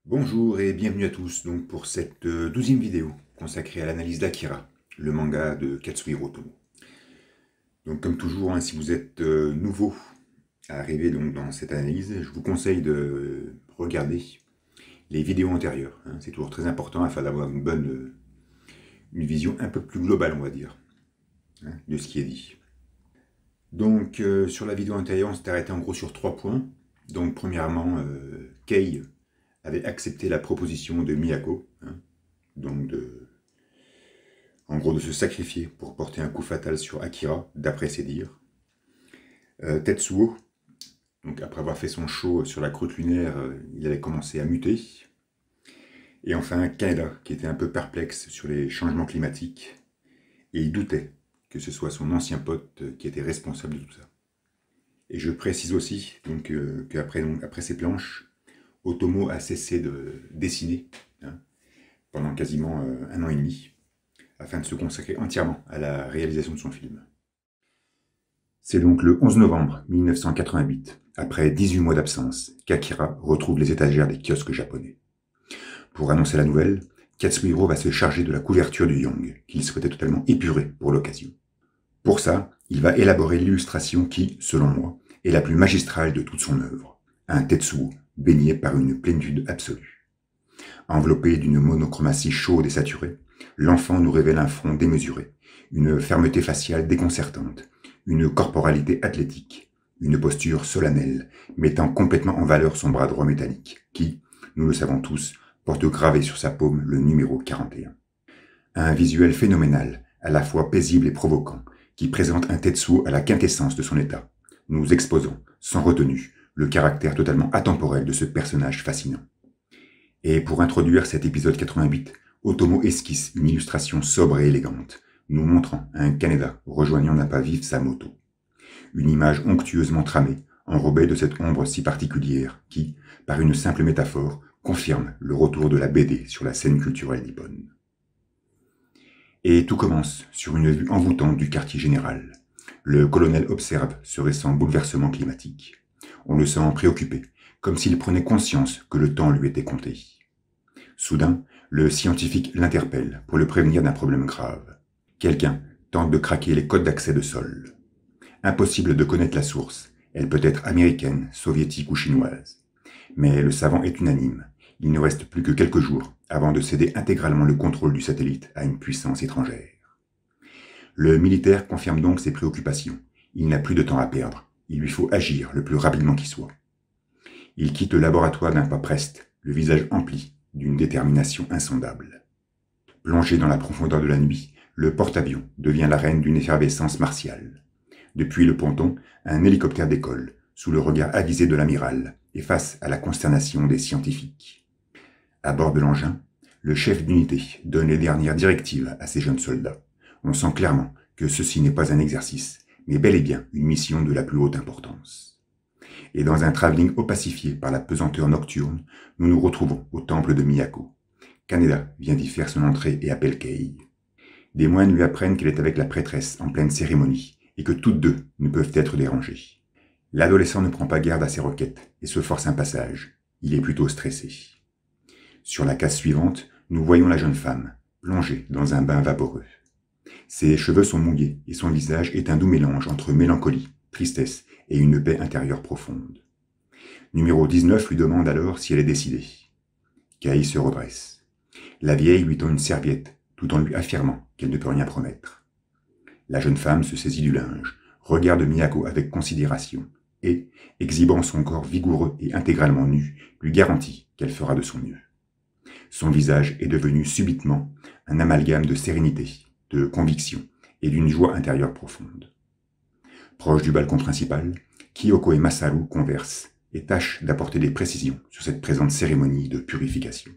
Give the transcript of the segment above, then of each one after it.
Bonjour et bienvenue à tous donc pour cette 12e vidéo consacrée à l'analyse d'Akira, le manga de Katsuhiro Otomo. Donc comme toujours, si vous êtes nouveau à arriver donc dans cette analyse, je vous conseille de regarder les vidéos antérieures. C'est toujours très important afin d'avoir une vision un peu plus globale, on va dire, de ce qui est dit. Donc sur la vidéo antérieure, on s'est arrêté en gros sur 3 points. Donc premièrement, Kei avait accepté la proposition de Miyako, donc en gros de se sacrifier pour porter un coup fatal sur Akira, d'après ses dires. Tetsuo, donc après avoir fait son show sur la croûte lunaire, il avait commencé à muter. Et enfin Kaneda, qui était un peu perplexe sur les changements climatiques, et il doutait que ce soit son ancien pote qui était responsable de tout ça. Et je précise aussi qu'après ces planches, Otomo a cessé de dessiner pendant quasiment 1 an et demi, afin de se consacrer entièrement à la réalisation de son film. C'est donc le 11 novembre 1988, après 18 mois d'absence, qu'Akira retrouve les étagères des kiosques japonais. Pour annoncer la nouvelle, Katsuhiro va se charger de la couverture du Young, qu'il souhaitait totalement épurer pour l'occasion. Pour ça, il va élaborer l'illustration qui, selon moi, est la plus magistrale de toute son œuvre, un Tetsuo baigné par une plénitude absolue. Enveloppé d'une monochromatie chaude et saturée, l'enfant nous révèle un front démesuré, une fermeté faciale déconcertante, une corporalité athlétique, une posture solennelle, mettant complètement en valeur son bras droit métallique, qui, nous le savons tous, porte gravé sur sa paume le numéro 41. Un visuel phénoménal, à la fois paisible et provoquant, qui présente un Tetsuo à la quintessence de son état, nous exposant, sans retenue, le caractère totalement atemporel de ce personnage fascinant. Et pour introduire cet épisode 88, Otomo esquisse une illustration sobre et élégante, nous montrant un Kaneda rejoignant d'un pas vif sa moto. Une image onctueusement tramée, enrobée de cette ombre si particulière qui, par une simple métaphore, confirme le retour de la BD sur la scène culturelle nippone. Et tout commence sur une vue envoûtante du quartier général. Le colonel observe ce récent bouleversement climatique. On le sent préoccupé, comme s'il prenait conscience que le temps lui était compté. Soudain, le scientifique l'interpelle pour le prévenir d'un problème grave. Quelqu'un tente de craquer les codes d'accès de Sol. Impossible de connaître la source, elle peut être américaine, soviétique ou chinoise. Mais le savant est unanime, il ne reste plus que quelques jours avant de céder intégralement le contrôle du satellite à une puissance étrangère. Le militaire confirme donc ses préoccupations, il n'a plus de temps à perdre. Il lui faut agir le plus rapidement qui soit. Il quitte le laboratoire d'un pas preste, le visage empli d'une détermination insondable. Plongé dans la profondeur de la nuit, le porte-avions devient l'arène d'une effervescence martiale. Depuis le ponton, un hélicoptère décolle, sous le regard avisé de l'amiral, et face à la consternation des scientifiques. À bord de l'engin, le chef d'unité donne les dernières directives à ses jeunes soldats. On sent clairement que ceci n'est pas un exercice, mais bel et bien une mission de la plus haute importance. Et dans un travelling opacifié par la pesanteur nocturne, nous nous retrouvons au temple de Miyako. Kaneda vient d'y faire son entrée et appelle Kei. Des moines lui apprennent qu'elle est avec la prêtresse en pleine cérémonie, et que toutes deux ne peuvent être dérangées. L'adolescent ne prend pas garde à ses requêtes, et se force un passage. Il est plutôt stressé. Sur la case suivante, nous voyons la jeune femme, plongée dans un bain vaporeux. Ses cheveux sont mouillés et son visage est un doux mélange entre mélancolie, tristesse et une paix intérieure profonde. Numéro 19 lui demande alors si elle est décidée. Kei se redresse. La vieille lui tend une serviette, tout en lui affirmant qu'elle ne peut rien promettre. La jeune femme se saisit du linge, regarde Miyako avec considération et, exhibant son corps vigoureux et intégralement nu, lui garantit qu'elle fera de son mieux. Son visage est devenu subitement un amalgame de sérénité, de conviction et d'une joie intérieure profonde. Proche du balcon principal, Kyoko et Masaru conversent et tâchent d'apporter des précisions sur cette présente cérémonie de purification.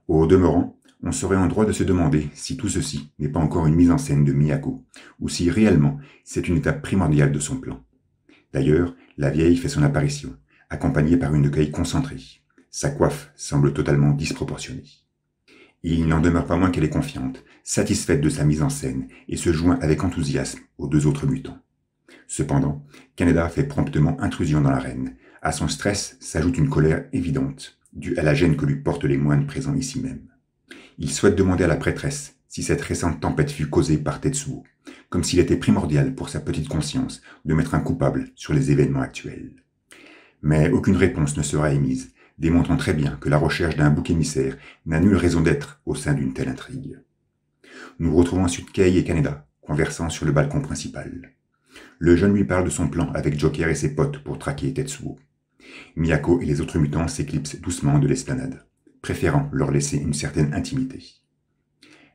Au demeurant, on serait en droit de se demander si tout ceci n'est pas encore une mise en scène de Miyako, ou si réellement c'est une étape primordiale de son plan. D'ailleurs, la vieille fait son apparition, accompagnée par une Kei concentrée. Sa coiffe semble totalement disproportionnée. Il n'en demeure pas moins qu'elle est confiante, satisfaite de sa mise en scène, et se joint avec enthousiasme aux deux autres mutants. Cependant, Kaneda fait promptement intrusion dans l'arène. À son stress s'ajoute une colère évidente, due à la gêne que lui portent les moines présents ici même. Il souhaite demander à la prêtresse si cette récente tempête fut causée par Tetsuo, comme s'il était primordial pour sa petite conscience de mettre un coupable sur les événements actuels. Mais aucune réponse ne sera émise, démontrant très bien que la recherche d'un bouc émissaire n'a nulle raison d'être au sein d'une telle intrigue. Nous retrouvons ensuite Kei et Kaneda, conversant sur le balcon principal. Le jeune lui parle de son plan avec Joker et ses potes pour traquer Tetsuo. Miyako et les autres mutants s'éclipsent doucement de l'esplanade, préférant leur laisser une certaine intimité.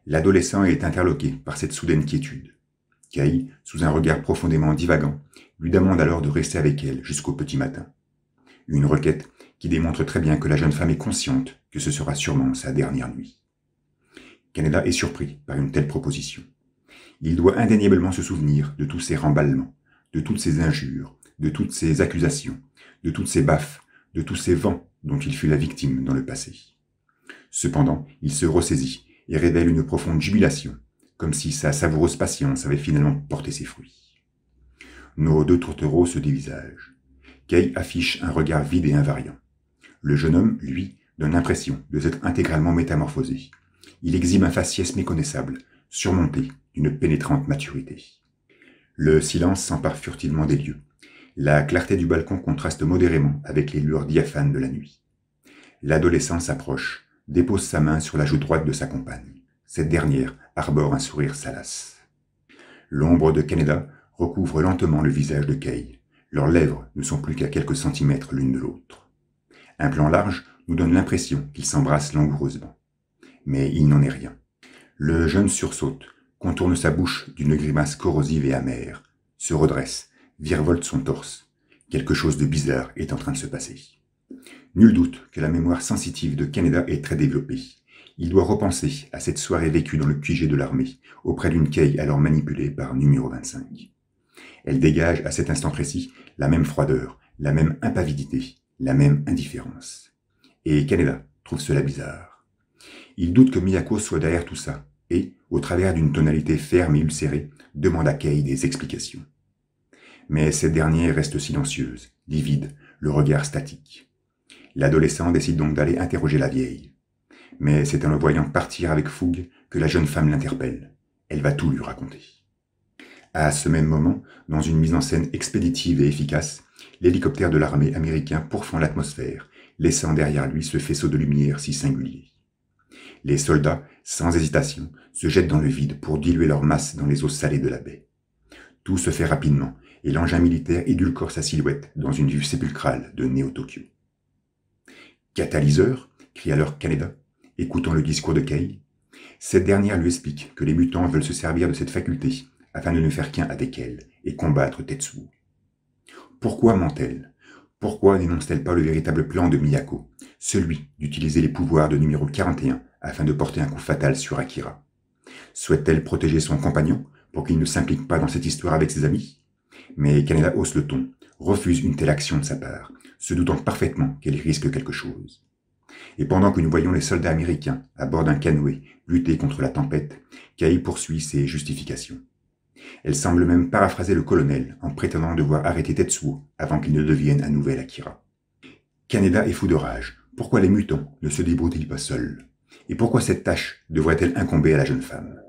L'adolescent est interloqué par cette soudaine quiétude. Kei, sous un regard profondément divagant, lui demande alors de rester avec elle jusqu'au petit matin. Une requête qui démontre très bien que la jeune femme est consciente que ce sera sûrement sa dernière nuit. Kaneda est surpris par une telle proposition. Il doit indéniablement se souvenir de tous ces remballements, de toutes ces injures, de toutes ces accusations, de toutes ces baffes, de tous ces vents dont il fut la victime dans le passé. Cependant, il se ressaisit et révèle une profonde jubilation, comme si sa savoureuse patience avait finalement porté ses fruits. Nos deux tourtereaux se dévisagent. Kei affiche un regard vide et invariant. Le jeune homme, lui, donne l'impression de s'être intégralement métamorphosé. Il exhibe un faciès méconnaissable, surmonté d'une pénétrante maturité. Le silence s'empare furtivement des lieux. La clarté du balcon contraste modérément avec les lueurs diaphanes de la nuit. L'adolescent s'approche, dépose sa main sur la joue droite de sa compagne. Cette dernière arbore un sourire salace. L'ombre de Kaneda recouvre lentement le visage de Kei. Leurs lèvres ne sont plus qu'à quelques centimètres l'une de l'autre. Un plan large nous donne l'impression qu'ils s'embrassent langoureusement. Mais il n'en est rien. Le jeune sursaute, contourne sa bouche d'une grimace corrosive et amère, se redresse, virevolte son torse. Quelque chose de bizarre est en train de se passer. Nul doute que la mémoire sensitive de Kaneda est très développée. Il doit repenser à cette soirée vécue dans le QG de l'armée, auprès d'une Kei alors manipulée par numéro 25. Elle dégage à cet instant précis la même froideur, la même impavidité, la même indifférence. Et Kaneda trouve cela bizarre. Il doute que Miyako soit derrière tout ça, et, au travers d'une tonalité ferme et ulcérée, demande à Kei des explications. Mais cette dernière reste silencieuse, livide, le regard statique. L'adolescent décide donc d'aller interroger la vieille. Mais c'est en le voyant partir avec fougue que la jeune femme l'interpelle. Elle va tout lui raconter. À ce même moment, dans une mise en scène expéditive et efficace, l'hélicoptère de l'armée américain pourfend l'atmosphère, laissant derrière lui ce faisceau de lumière si singulier. Les soldats, sans hésitation, se jettent dans le vide pour diluer leur masse dans les eaux salées de la baie. Tout se fait rapidement, et l'engin militaire édulcore sa silhouette dans une vue sépulcrale de Néo-Tokyo. « Catalyseur » crie alors Kaneda, écoutant le discours de Kei. Cette dernière lui explique que les mutants veulent se servir de cette faculté afin de ne faire qu'un avec elle et combattre Tetsuo. Pourquoi ment-elle? Pourquoi n'énonce-t-elle pas le véritable plan de Miyako, celui d'utiliser les pouvoirs de numéro 41 afin de porter un coup fatal sur Akira? Souhaite-t-elle protéger son compagnon pour qu'il ne s'implique pas dans cette histoire avec ses amis? Mais Kaneda hausse le ton, refuse une telle action de sa part, se doutant parfaitement qu'elle risque quelque chose. Et pendant que nous voyons les soldats américains, à bord d'un canoë, lutter contre la tempête, Kei poursuit ses justifications. Elle semble même paraphraser le colonel en prétendant devoir arrêter Tetsuo avant qu'il ne devienne un nouvel Akira. Kaneda est fou de rage. Pourquoi les mutants ne se débrouillent-ils pas seuls? Et pourquoi cette tâche devrait-elle incomber à la jeune femme?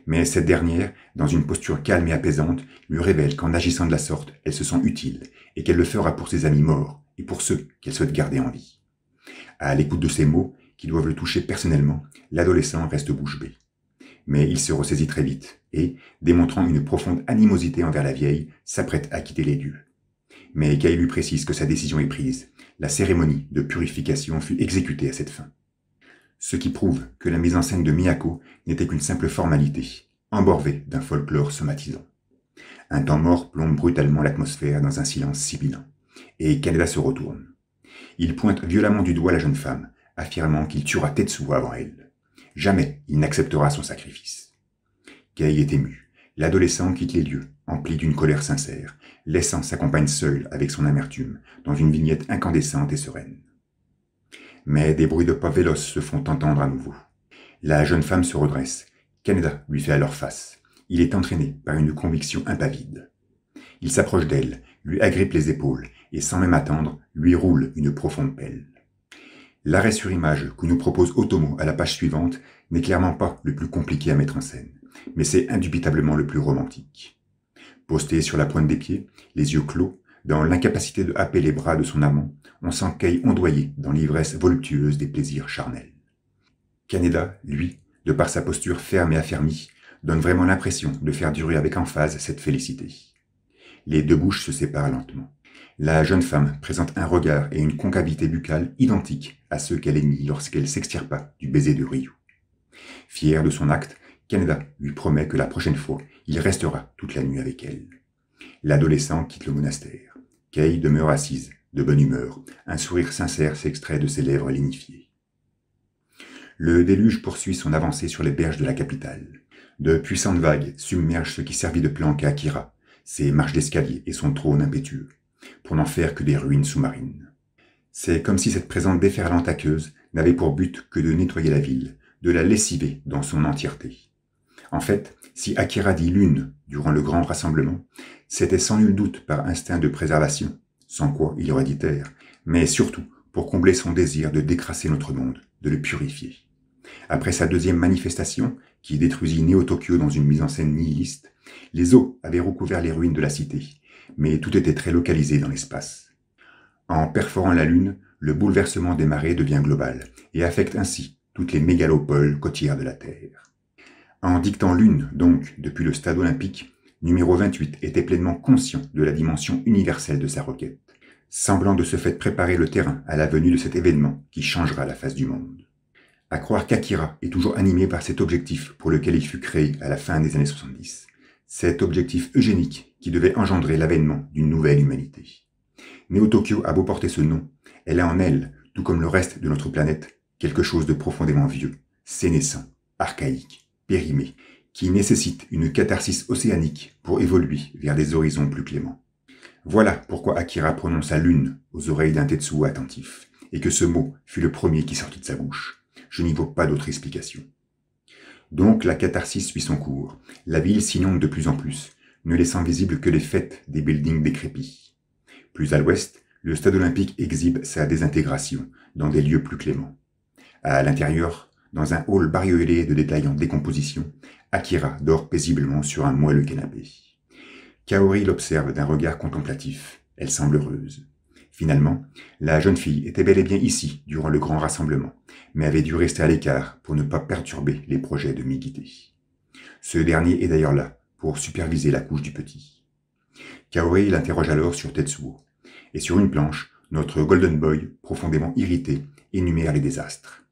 Mais cette dernière, dans une posture calme et apaisante, lui révèle qu'en agissant de la sorte, elle se sent utile et qu'elle le fera pour ses amis morts et pour ceux qu'elle souhaite garder en vie. À l'écoute de ces mots, qui doivent le toucher personnellement, l'adolescent reste bouche bée. Mais il se ressaisit très vite et, démontrant une profonde animosité envers la vieille, s'apprête à quitter les lieux. Mais Kei lui précise que sa décision est prise. La cérémonie de purification fut exécutée à cette fin. Ce qui prouve que la mise en scène de Miyako n'était qu'une simple formalité, emborvée d'un folklore somatisant. Un temps mort plombe brutalement l'atmosphère dans un silence sibilant, et Kaneda se retourne. Il pointe violemment du doigt la jeune femme, affirmant qu'il tuera Tetsuo avant elle. Jamais il n'acceptera son sacrifice. Kei est ému. L'adolescent quitte les lieux, empli d'une colère sincère, laissant sa compagne seule avec son amertume, dans une vignette incandescente et sereine. Mais des bruits de pas véloces se font entendre à nouveau. La jeune femme se redresse. Kaneda lui fait alors face. Il est entraîné par une conviction impavide. Il s'approche d'elle, lui agrippe les épaules, et sans même attendre, lui roule une profonde pelle. L'arrêt sur image que nous propose Otomo à la page suivante n'est clairement pas le plus compliqué à mettre en scène, mais c'est indubitablement le plus romantique. Posté sur la pointe des pieds, les yeux clos, dans l'incapacité de happer les bras de son amant, on sent Kei ondoyer dans l'ivresse voluptueuse des plaisirs charnels. Kaneda, lui, de par sa posture ferme et affermie, donne vraiment l'impression de faire durer avec emphase cette félicité. Les deux bouches se séparent lentement. La jeune femme présente un regard et une concavité buccale identiques à ceux qu'elle émit lorsqu'elle s'extirpa du baiser de Ryu. Fier de son acte, Kaneda lui promet que la prochaine fois, il restera toute la nuit avec elle. L'adolescent quitte le monastère. Kei demeure assise, de bonne humeur. Un sourire sincère s'extrait de ses lèvres lignifiées. Le déluge poursuit son avancée sur les berges de la capitale. De puissantes vagues submergent ce qui servit de planque à Akira, ses marches d'escalier et son trône impétueux, pour n'en faire que des ruines sous-marines. C'est comme si cette présence déferlante aqueuse n'avait pour but que de nettoyer la ville, de la lessiver dans son entièreté. En fait, si Akira dit lune durant le grand rassemblement, c'était sans nul doute par instinct de préservation, sans quoi il aurait dit terre, mais surtout pour combler son désir de décrasser notre monde, de le purifier. Après sa deuxième manifestation, qui détruisit Néo-Tokyo dans une mise en scène nihiliste, les eaux avaient recouvert les ruines de la cité, mais tout était très localisé dans l'espace. En perforant la Lune, le bouleversement des marées devient global et affecte ainsi toutes les mégalopoles côtières de la Terre. En dictant Lune, donc, depuis le stade olympique, numéro 28 était pleinement conscient de la dimension universelle de sa requête, semblant de ce fait préparer le terrain à la venue de cet événement qui changera la face du monde. À croire qu'Akira est toujours animé par cet objectif pour lequel il fut créé à la fin des années 70, cet objectif eugénique qui devait engendrer l'avènement d'une nouvelle humanité. Néo-Tokyo a beau porter ce nom, elle a en elle, tout comme le reste de notre planète, quelque chose de profondément vieux, sénescent, archaïque, périmé, qui nécessite une catharsis océanique pour évoluer vers des horizons plus cléments. Voilà pourquoi Akira prononce la lune aux oreilles d'un Tetsuo attentif, et que ce mot fut le premier qui sortit de sa bouche. Je n'y vois pas d'autre explication. Donc la catharsis suit son cours. La ville s'inonde de plus en plus, ne laissant visible que les faîtes des buildings décrépits. Plus à l'ouest, le stade olympique exhibe sa désintégration dans des lieux plus cléments. À l'intérieur, dans un hall bariolé de détails en décomposition, Akira dort paisiblement sur un moelleux canapé. Kaori l'observe d'un regard contemplatif. Elle semble heureuse. Finalement, la jeune fille était bel et bien ici durant le grand rassemblement, mais avait dû rester à l'écart pour ne pas perturber les projets de Migite. Ce dernier est d'ailleurs là pour superviser la couche du petit. Kaori l'interroge alors sur Tetsuo, et sur une planche, notre Golden Boy, profondément irrité, énumère les désastres.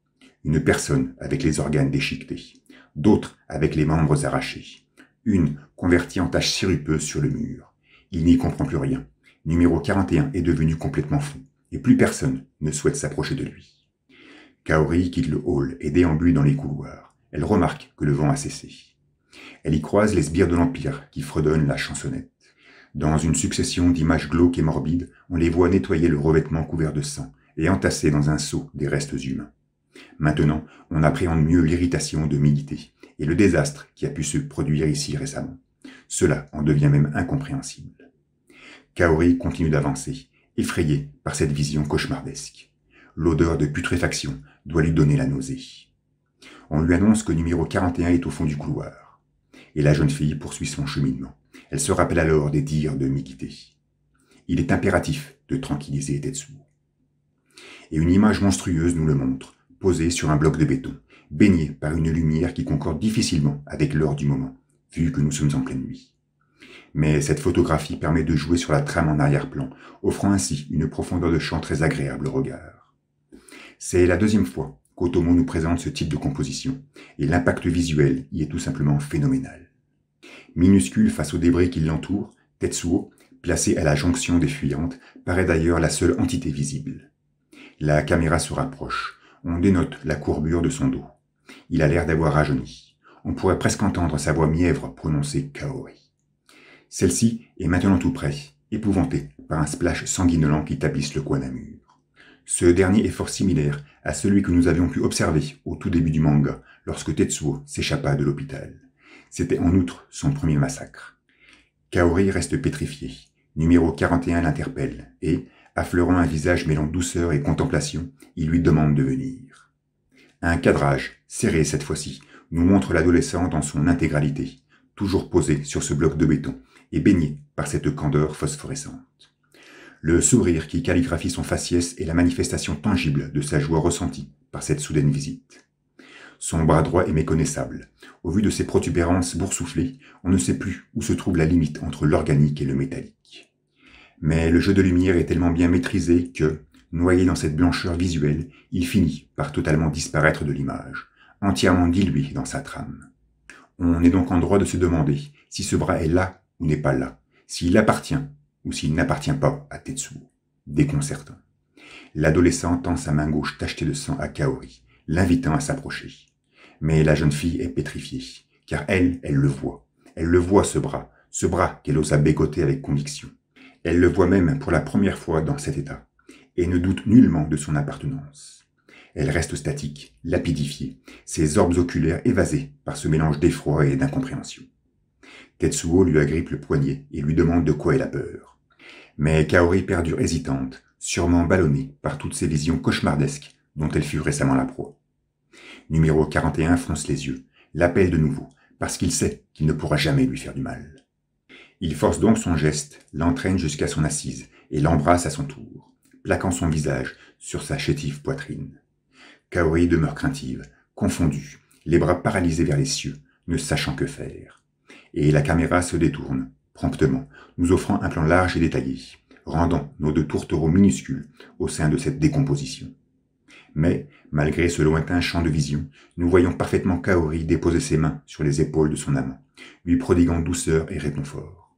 Une personne avec les organes déchiquetés, d'autres avec les membres arrachés, une convertie en tache sirupeuse sur le mur. Il n'y comprend plus rien. Numéro 41 est devenu complètement fou, et plus personne ne souhaite s'approcher de lui. Kaori quitte le hall et déambule dans les couloirs. Elle remarque que le vent a cessé. Elle y croise les sbires de l'Empire qui fredonnent la chansonnette. Dans une succession d'images glauques et morbides, on les voit nettoyer le revêtement couvert de sang et entasser dans un seau des restes humains. Maintenant, on appréhende mieux l'irritation de Migite et le désastre qui a pu se produire ici récemment. Cela en devient même incompréhensible. Kaori continue d'avancer, effrayé par cette vision cauchemardesque. L'odeur de putréfaction doit lui donner la nausée. On lui annonce que numéro 41 est au fond du couloir. Et la jeune fille poursuit son cheminement. Elle se rappelle alors des dires de Migite. Il est impératif de tranquilliser Tetsuo. Et une image monstrueuse nous le montre, posée sur un bloc de béton, baigné par une lumière qui concorde difficilement avec l'heure du moment, vu que nous sommes en pleine nuit. Mais cette photographie permet de jouer sur la trame en arrière-plan, offrant ainsi une profondeur de champ très agréable au regard. C'est la deuxième fois qu'Otomo nous présente ce type de composition, et l'impact visuel y est tout simplement phénoménal. Minuscule face aux débris qui l'entourent, Tetsuo, placé à la jonction des fuyantes, paraît d'ailleurs la seule entité visible. La caméra se rapproche, on dénote la courbure de son dos. Il a l'air d'avoir rajeuni. On pourrait presque entendre sa voix mièvre prononcer Kaori. Celle-ci est maintenant tout près, épouvantée par un splash sanguinolent qui tapisse le coin d'un mur. Ce dernier est fort similaire à celui que nous avions pu observer au tout début du manga, lorsque Tetsuo s'échappa de l'hôpital. C'était en outre son premier massacre. Kaori reste pétrifié. Numéro 41 l'interpelle et, Affleurant un visage mêlant douceur et contemplation, il lui demande de venir. Un cadrage, serré cette fois-ci, nous montre l'adolescent dans son intégralité, toujours posé sur ce bloc de béton et baigné par cette candeur phosphorescente. Le sourire qui calligraphie son faciès est la manifestation tangible de sa joie ressentie par cette soudaine visite. Son bras droit est méconnaissable. Au vu de ses protubérances boursouflées, on ne sait plus où se trouve la limite entre l'organique et le métallique. Mais le jeu de lumière est tellement bien maîtrisé que, noyé dans cette blancheur visuelle, il finit par totalement disparaître de l'image, entièrement dilué dans sa trame. On est donc en droit de se demander si ce bras est là ou n'est pas là, s'il appartient ou s'il n'appartient pas à Tetsuo. Déconcertant. L'adolescent tend sa main gauche tachetée de sang à Kaori, l'invitant à s'approcher. Mais la jeune fille est pétrifiée, car elle le voit. Elle le voit ce bras qu'elle osa bécoter avec conviction. Elle le voit même pour la première fois dans cet état, et ne doute nullement de son appartenance. Elle reste statique, lapidifiée, ses orbes oculaires évasés par ce mélange d'effroi et d'incompréhension. Tetsuo lui agrippe le poignet et lui demande de quoi elle a peur. Mais Kaori perdure hésitante, sûrement ballonnée par toutes ces visions cauchemardesques dont elle fut récemment la proie. Numéro 41 fronce les yeux, l'appelle de nouveau, parce qu'il sait qu'il ne pourra jamais lui faire du mal. Il force donc son geste, l'entraîne jusqu'à son assise et l'embrasse à son tour, plaquant son visage sur sa chétive poitrine. Kaori demeure craintive, confondue, les bras paralysés vers les cieux, ne sachant que faire. Et la caméra se détourne, promptement, nous offrant un plan large et détaillé, rendant nos deux tourtereaux minuscules au sein de cette décomposition. Mais, malgré ce lointain champ de vision, nous voyons parfaitement Kaori déposer ses mains sur les épaules de son amant, lui prodiguant douceur et réconfort.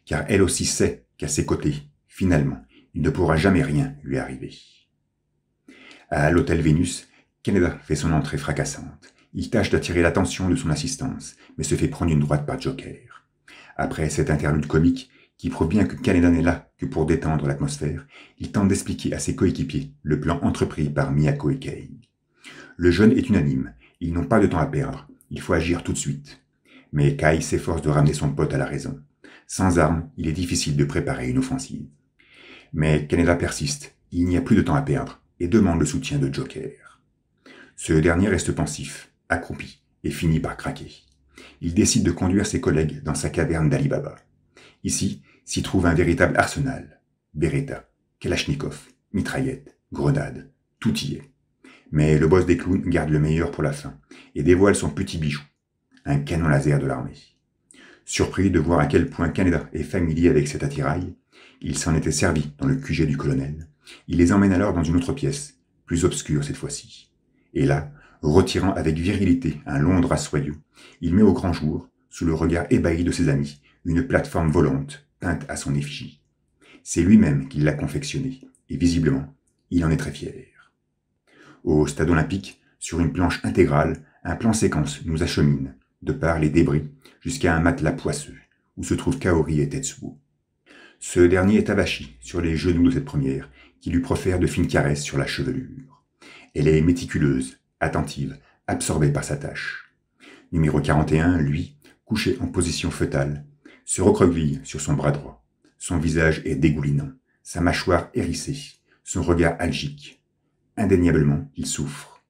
Car elle aussi sait qu'à ses côtés, finalement, il ne pourra jamais rien lui arriver. À l'hôtel Vénus, Kaneda fait son entrée fracassante. Il tâche d'attirer l'attention de son assistance, mais se fait prendre une droite par Joker. Après cet interlude comique, qui prouve bien que Kaneda n'est là que pour détendre l'atmosphère, il tente d'expliquer à ses coéquipiers le plan entrepris par Miyako et Kei. Le jeune est unanime, ils n'ont pas de temps à perdre, il faut agir tout de suite. Mais Kei s'efforce de ramener son pote à la raison. Sans armes, il est difficile de préparer une offensive. Mais Kaneda persiste, il n'y a plus de temps à perdre, et demande le soutien de Joker. Ce dernier reste pensif, accroupi, et finit par craquer. Il décide de conduire ses collègues dans sa caverne d'Alibaba. Ici, s'y trouve un véritable arsenal. Beretta, Kalachnikov, mitraillettes, grenades, tout y est. Mais le boss des clowns garde le meilleur pour la fin, et dévoile son petit bijou, un canon laser de l'armée. Surpris de voir à quel point Kaneda est familier avec cet attirail, il s'en était servi dans le QG du colonel. Il les emmène alors dans une autre pièce, plus obscure cette fois-ci. Et là, retirant avec virilité un long drap soyeux, il met au grand jour, sous le regard ébahi de ses amis, une plateforme volante peinte à son effigie. C'est lui-même qui l'a confectionnée, et visiblement, il en est très fier. Au stade olympique, sur une planche intégrale, un plan séquence nous achemine, de par les débris, jusqu'à un matelas poisseux, où se trouvent Kaori et Tetsuo. Ce dernier est avachi sur les genoux de cette première, qui lui profère de fines caresses sur la chevelure. Elle est méticuleuse, attentive, absorbée par sa tâche. Numéro 41, lui, couché en position fœtale, se recroqueville sur son bras droit. Son visage est dégoulinant, sa mâchoire hérissée, son regard algique. Indéniablement, il souffre.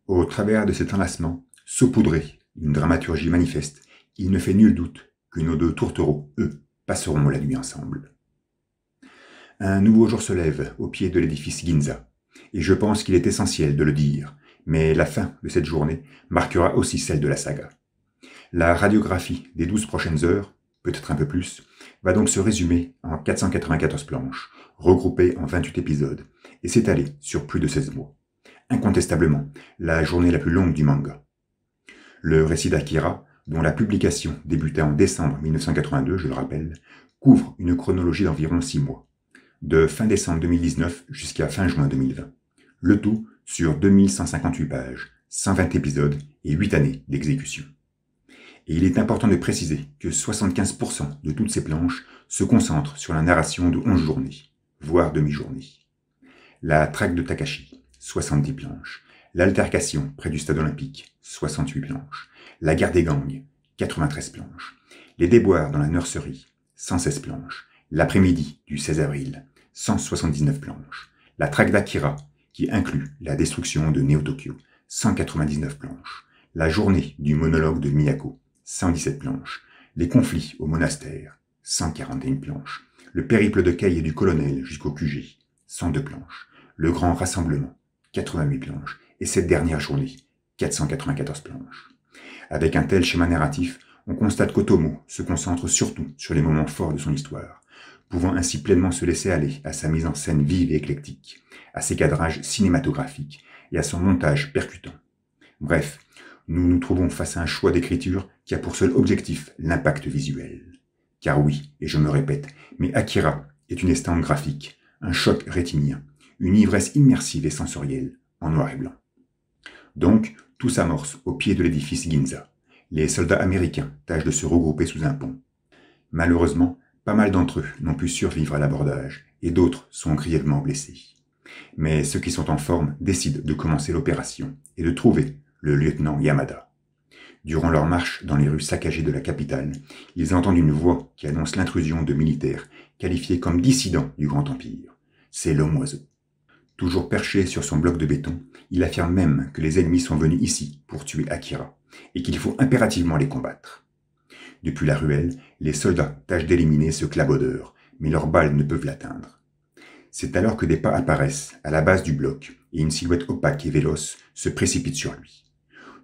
Au travers de cet enlacement, saupoudré d'une dramaturgie manifeste, il ne fait nul doute que nos deux tourtereaux, eux, passeront la nuit ensemble. Un nouveau jour se lève au pied de l'édifice Ginza, et je pense qu'il est essentiel de le dire, mais la fin de cette journée marquera aussi celle de la saga. La radiographie des 12 prochaines heures, peut-être un peu plus, va donc se résumer en 494 planches, regroupées en 28 épisodes, et s'étaler sur plus de 16 mois. Incontestablement, la journée la plus longue du manga. Le récit d'Akira, dont la publication débutait en décembre 1982, je le rappelle, couvre une chronologie d'environ 6 mois, de fin décembre 2019 jusqu'à fin juin 2020. Le tout sur 2158 pages, 120 épisodes et 8 années d'exécution. Et il est important de préciser que 75% de toutes ces planches se concentrent sur la narration de 11 journées, voire demi-journées. La traque de Takashi, 70 planches. L'altercation près du stade olympique, 68 planches. La guerre des gangs, 93 planches. Les déboires dans la nurserie, 116 planches. L'après-midi du 16 avril, 179 planches. La traque d'Akira, qui inclut la destruction de Neo-Tokyo, 199 planches. La journée du monologue de Miyako, 117 planches. Les conflits au monastère, 141 planches. Le périple de Kei et du colonel jusqu'au QG, 102 planches. Le grand rassemblement, 88 planches. Et cette dernière journée, 494 planches. Avec un tel schéma narratif, on constate qu'Otomo se concentre surtout sur les moments forts de son histoire, pouvant ainsi pleinement se laisser aller à sa mise en scène vive et éclectique, à ses cadrages cinématographiques et à son montage percutant. Bref, nous nous trouvons face à un choix d'écriture qui a pour seul objectif l'impact visuel. Car oui, et je me répète, mais Akira est une estampe graphique, un choc rétinien, une ivresse immersive et sensorielle, en noir et blanc. Donc, tout s'amorce au pied de l'édifice Ginza. Les soldats américains tâchent de se regrouper sous un pont. Malheureusement, pas mal d'entre eux n'ont pu survivre à l'abordage, et d'autres sont grièvement blessés. Mais ceux qui sont en forme décident de commencer l'opération et de trouver le lieutenant Yamada. Durant leur marche dans les rues saccagées de la capitale, ils entendent une voix qui annonce l'intrusion de militaires qualifiés comme dissidents du Grand Empire. C'est l'homme oiseau. Toujours perché sur son bloc de béton, il affirme même que les ennemis sont venus ici pour tuer Akira, et qu'il faut impérativement les combattre. Depuis la ruelle, les soldats tâchent d'éliminer ce clabaudeur, mais leurs balles ne peuvent l'atteindre. C'est alors que des pas apparaissent à la base du bloc, et une silhouette opaque et véloce se précipite sur lui.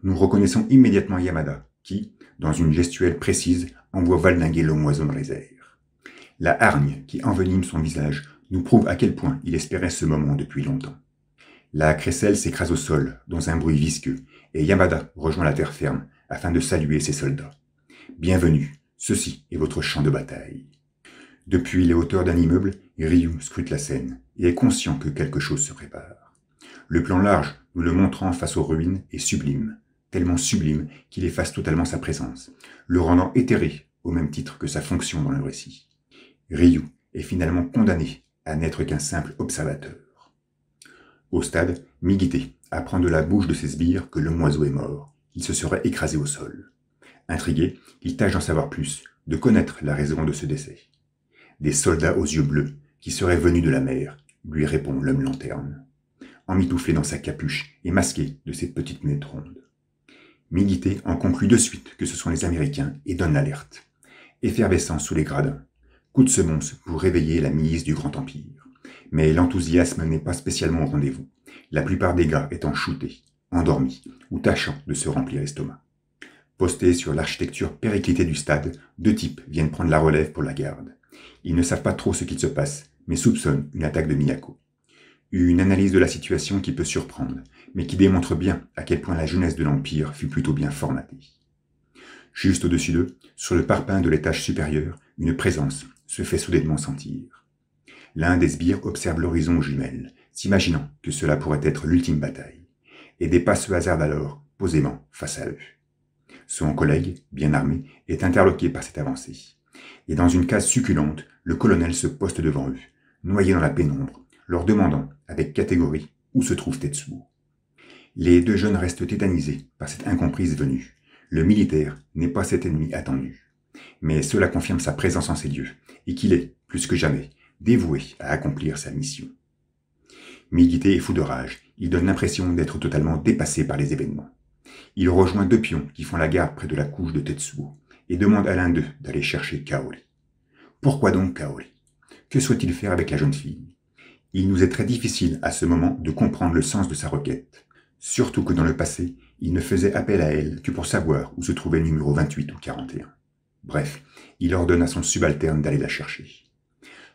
Nous reconnaissons immédiatement Yamada, qui, dans une gestuelle précise, envoie valdinguer l'homme oiseau dans les airs. La hargne qui envenime son visage nous prouve à quel point il espérait ce moment depuis longtemps. La crécelle s'écrase au sol, dans un bruit visqueux, et Yamada rejoint la terre ferme afin de saluer ses soldats. Bienvenue, ceci est votre champ de bataille. Depuis les hauteurs d'un immeuble, Ryu scrute la scène et est conscient que quelque chose se prépare. Le plan large, nous le montrant face aux ruines, est sublime, tellement sublime qu'il efface totalement sa présence, le rendant éthéré au même titre que sa fonction dans le récit. Ryu est finalement condamné à n'être qu'un simple observateur. Au stade, Migite apprend de la bouche de ses sbires que l'homme oiseau est mort, qu'il se serait écrasé au sol. Intrigué, il tâche d'en savoir plus, de connaître la raison de ce décès. Des soldats aux yeux bleus, qui seraient venus de la mer, lui répond l'homme lanterne, emmitouflé dans sa capuche et masqué de ses petites lunettes rondes. Migite en conclut de suite que ce sont les Américains et donne l'alerte. Effervescence sous les gradins. Coup de semonce pour réveiller la milice du Grand Empire. Mais l'enthousiasme n'est pas spécialement au rendez-vous, la plupart des gars étant shootés, endormis ou tâchant de se remplir l'estomac. Postés sur l'architecture périclitée du stade, deux types viennent prendre la relève pour la garde. Ils ne savent pas trop ce qu'il se passe, mais soupçonnent une attaque de Miyako. Une analyse de la situation qui peut surprendre, mais qui démontre bien à quel point la jeunesse de l'Empire fut plutôt bien formatée. Juste au-dessus d'eux, sur le parpaing de l'étage supérieur, une présence se fait soudainement sentir. L'un des sbires observe l'horizon aux jumelles, s'imaginant que cela pourrait être l'ultime bataille, et des pas se hasardent alors, posément, face à eux. Son collègue, bien armé, est interloqué par cette avancée. Et dans une case succulente, le colonel se poste devant eux, noyé dans la pénombre, leur demandant, avec catégorie, où se trouve Tetsuo. Les deux jeunes restent tétanisés par cette incomprise venue. Le militaire n'est pas cet ennemi attendu. Mais cela confirme sa présence en ces lieux, et qu'il est, plus que jamais, dévoué à accomplir sa mission. Migite est fou de rage, il donne l'impression d'être totalement dépassé par les événements. Il rejoint deux pions qui font la garde près de la couche de Tetsuo, et demande à l'un d'eux d'aller chercher Kaori. Pourquoi donc Kaori? Que souhaite-t-il faire avec la jeune fille? Il nous est très difficile à ce moment de comprendre le sens de sa requête, surtout que dans le passé, il ne faisait appel à elle que pour savoir où se trouvait le numéro 28 ou 41. Bref, il ordonne à son subalterne d'aller la chercher.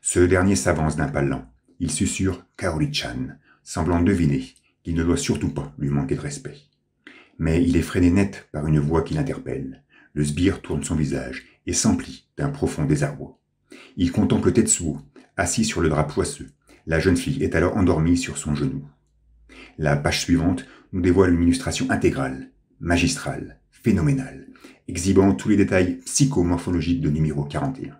Ce dernier s'avance d'un pas lent. Il susurre Kaori-chan, semblant deviner qu'il ne doit surtout pas lui manquer de respect. Mais il est freiné net par une voix qui l'interpelle. Le sbire tourne son visage et s'emplit d'un profond désarroi. Il contemple Tetsuo, assis sur le drap poisseux. La jeune fille est alors endormie sur son genou. La page suivante nous dévoile une illustration intégrale, magistrale, phénoménale, exhibant tous les détails psychomorphologiques de numéro 41.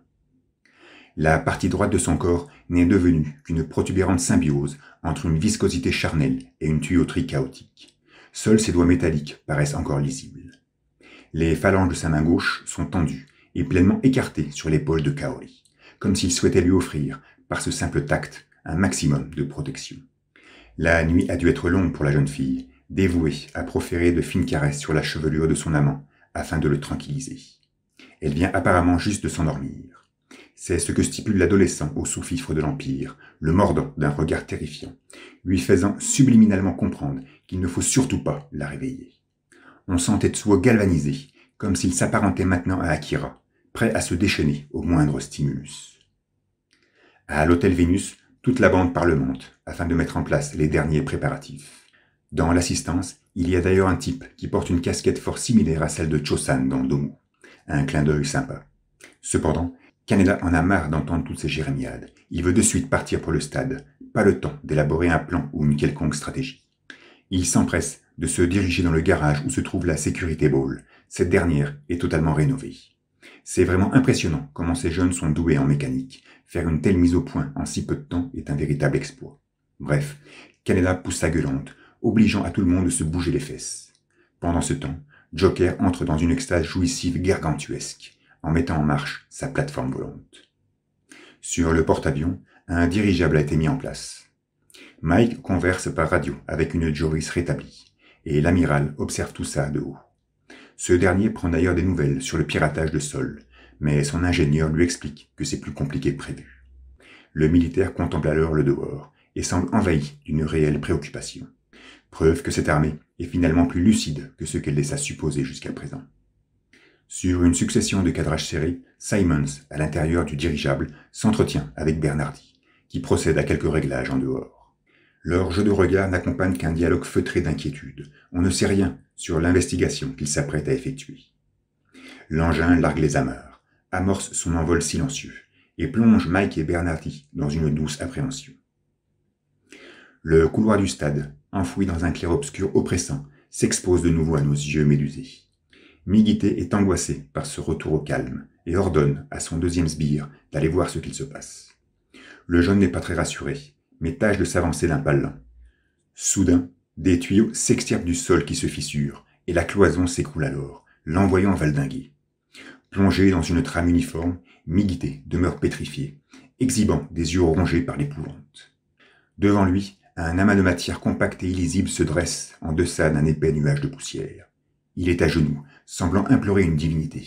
La partie droite de son corps n'est devenue qu'une protubérante symbiose entre une viscosité charnelle et une tuyauterie chaotique. Seuls ses doigts métalliques paraissent encore lisibles. Les phalanges de sa main gauche sont tendues et pleinement écartées sur l'épaule de Kaori, comme s'il souhaitait lui offrir, par ce simple tact, un maximum de protection. La nuit a dû être longue pour la jeune fille, dévouée à proférer de fines caresses sur la chevelure de son amant, afin de le tranquilliser. Elle vient apparemment juste de s'endormir. C'est ce que stipule l'adolescent au sous-fifre de l'Empire, le mordant d'un regard terrifiant, lui faisant subliminalement comprendre qu'il ne faut surtout pas la réveiller. On sent Tetsuo galvanisé, comme s'il s'apparentait maintenant à Akira, prêt à se déchaîner au moindre stimulus. À l'hôtel Vénus, toute la bande parlemente, afin de mettre en place les derniers préparatifs. Dans l'assistance, il y a d'ailleurs un type qui porte une casquette fort similaire à celle de Cho-san dans Domu. Un clin d'œil sympa. Cependant, Kaneda en a marre d'entendre toutes ces jérémiades. Il veut de suite partir pour le stade, pas le temps d'élaborer un plan ou une quelconque stratégie. Il s'empresse de se diriger dans le garage où se trouve la Security Ball. Cette dernière est totalement rénovée. C'est vraiment impressionnant comment ces jeunes sont doués en mécanique. Faire une telle mise au point en si peu de temps est un véritable exploit. Bref, Kaneda pousse sa gueulante, obligeant à tout le monde de se bouger les fesses. Pendant ce temps, Joker entre dans une extase jouissive gargantuesque, en mettant en marche sa plateforme volante. Sur le porte-avions, un dirigeable a été mis en place. Mike converse par radio avec une Joris rétablie, et l'amiral observe tout ça de haut. Ce dernier prend d'ailleurs des nouvelles sur le piratage de sol, mais son ingénieur lui explique que c'est plus compliqué que prévu. Le militaire contemple alors le dehors, et semble envahi d'une réelle préoccupation. Preuve que cette armée est finalement plus lucide que ce qu'elle laissa supposer jusqu'à présent. Sur une succession de cadrages serrés, Simons, à l'intérieur du dirigeable, s'entretient avec Bernardi, qui procède à quelques réglages en dehors. Leur jeu de regard n'accompagne qu'un dialogue feutré d'inquiétude. On ne sait rien sur l'investigation qu'il s'apprête à effectuer. L'engin largue les amarres, amorce son envol silencieux, et plonge Mike et Bernardi dans une douce appréhension. Le couloir du stade, enfoui dans un clair-obscur oppressant, s'expose de nouveau à nos yeux médusés. Migite est angoissé par ce retour au calme et ordonne à son deuxième sbire d'aller voir ce qu'il se passe. Le jeune n'est pas très rassuré, mais tâche de s'avancer d'un pas lent. Soudain, des tuyaux s'extirpent du sol qui se fissure, et la cloison s'écroule alors, l'envoyant valdinguer. Plongé dans une trame uniforme, Migite demeure pétrifié, exhibant des yeux rongés par l'épouvante. Devant lui, un amas de matière compacte et illisible se dresse en deçà d'un épais nuage de poussière. Il est à genoux, semblant implorer une divinité.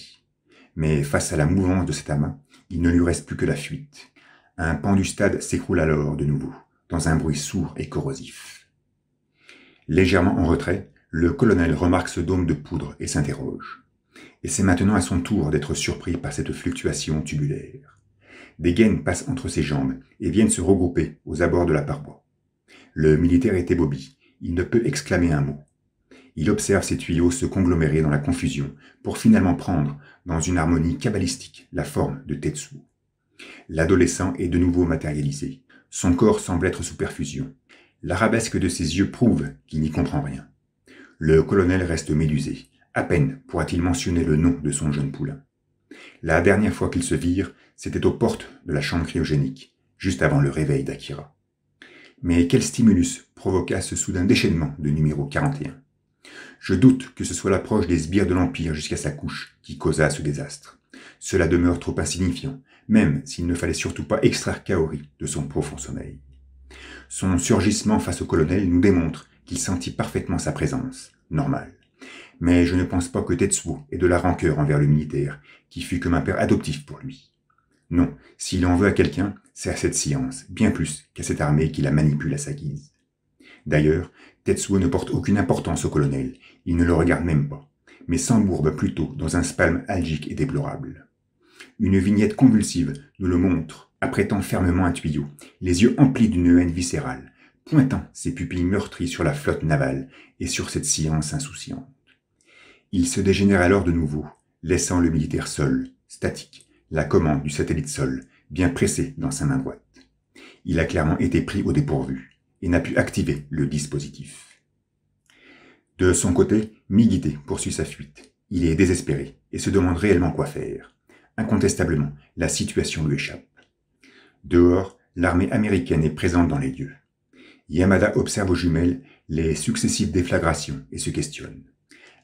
Mais face à la mouvance de cet amas, il ne lui reste plus que la fuite. Un pan du stade s'écroule alors de nouveau, dans un bruit sourd et corrosif. Légèrement en retrait, le colonel remarque ce dôme de poudre et s'interroge. Et c'est maintenant à son tour d'être surpris par cette fluctuation tubulaire. Des gaines passent entre ses jambes et viennent se regrouper aux abords de la paroi. Le militaire est ébobie, il ne peut exclamer un mot. Il observe ces tuyaux se conglomérer dans la confusion pour finalement prendre, dans une harmonie kabbalistique, la forme de Tetsuo. L'adolescent est de nouveau matérialisé. Son corps semble être sous perfusion. L'arabesque de ses yeux prouve qu'il n'y comprend rien. Le colonel reste médusé. À peine pourra-t-il mentionner le nom de son jeune poulain. La dernière fois qu'ils se virent, c'était aux portes de la chambre cryogénique, juste avant le réveil d'Akira. Mais quel stimulus provoqua ce soudain déchaînement de numéro 41 ? Je doute que ce soit l'approche des sbires de l'Empire jusqu'à sa couche qui causa ce désastre. Cela demeure trop insignifiant, même s'il ne fallait surtout pas extraire Kaori de son profond sommeil. Son surgissement face au colonel nous démontre qu'il sentit parfaitement sa présence, normale. Mais je ne pense pas que Tetsuo ait de la rancœur envers le militaire, qui fut comme un père adoptif pour lui. Non, s'il en veut à quelqu'un, c'est à cette science, bien plus qu'à cette armée qui la manipule à sa guise. D'ailleurs, Tetsuo ne porte aucune importance au colonel, il ne le regarde même pas, mais s'embourbe plutôt dans un spasme algique et déplorable. Une vignette convulsive nous le montre, apprêtant fermement un tuyau, les yeux emplis d'une haine viscérale, pointant ses pupilles meurtries sur la flotte navale et sur cette science insouciante. Il se dégénère alors de nouveau, laissant le militaire seul, statique, la commande du satellite sol, bien pressé dans sa main droite. Il a clairement été pris au dépourvu et n'a pu activer le dispositif. De son côté, Migite poursuit sa fuite. Il est désespéré et se demande réellement quoi faire. Incontestablement, la situation lui échappe. Dehors, l'armée américaine est présente dans les lieux. Yamada observe aux jumelles les successives déflagrations et se questionne.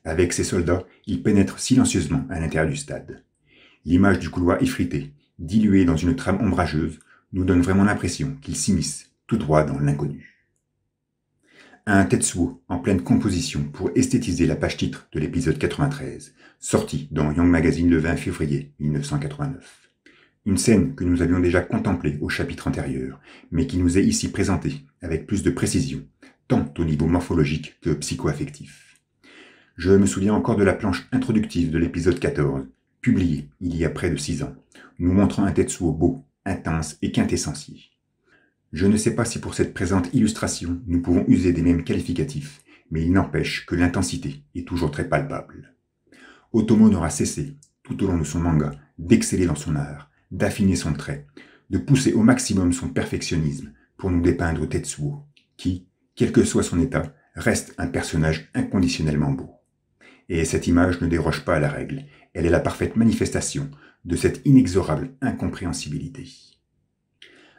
Avec ses soldats, il pénètre silencieusement à l'intérieur du stade. L'image du couloir effrité, dilué dans une trame ombrageuse, nous donne vraiment l'impression qu'il s'immisce tout droit dans l'inconnu. Un Tetsuo en pleine composition pour esthétiser la page titre de l'épisode 93, sorti dans Young Magazine le 20 février 1989. Une scène que nous avions déjà contemplée au chapitre antérieur, mais qui nous est ici présentée avec plus de précision, tant au niveau morphologique que psycho-affectif. Je me souviens encore de la planche introductive de l'épisode 14, publiée il y a près de 6 ans, nous montrant un Tetsuo beau, intense et quintessentiel. Je ne sais pas si pour cette présente illustration, nous pouvons user des mêmes qualificatifs, mais il n'empêche que l'intensité est toujours très palpable. Otomo n'aura cessé, tout au long de son manga, d'exceller dans son art, d'affiner son trait, de pousser au maximum son perfectionnisme pour nous dépeindre Tetsuo, qui, quel que soit son état, reste un personnage inconditionnellement beau. Et cette image ne déroge pas à la règle, elle est la parfaite manifestation de cette inexorable incompréhensibilité.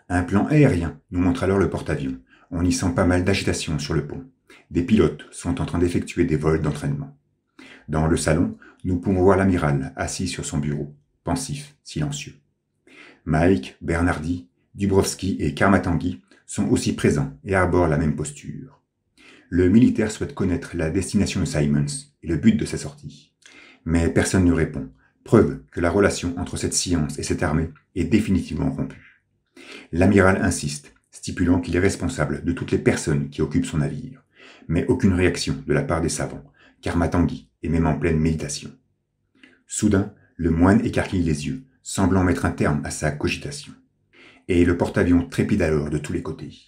Un plan aérien nous montre alors le porte-avions. On y sent pas mal d'agitation sur le pont. Des pilotes sont en train d'effectuer des vols d'entraînement. Dans le salon, nous pouvons voir l'amiral assis sur son bureau, pensif, silencieux. Mike, Bernardi, Dubrovski et Karmatangi sont aussi présents et arborent la même posture. Le militaire souhaite connaître la destination de Simons et le but de sa sortie. Mais personne ne répond, preuve que la relation entre cette science et cette armée est définitivement rompue. L'amiral insiste, stipulant qu'il est responsable de toutes les personnes qui occupent son navire, mais aucune réaction de la part des savants, Karmatangi est même en pleine méditation. Soudain, le moine écarquille les yeux, semblant mettre un terme à sa cogitation. Et le porte-avions trépide alors de tous les côtés.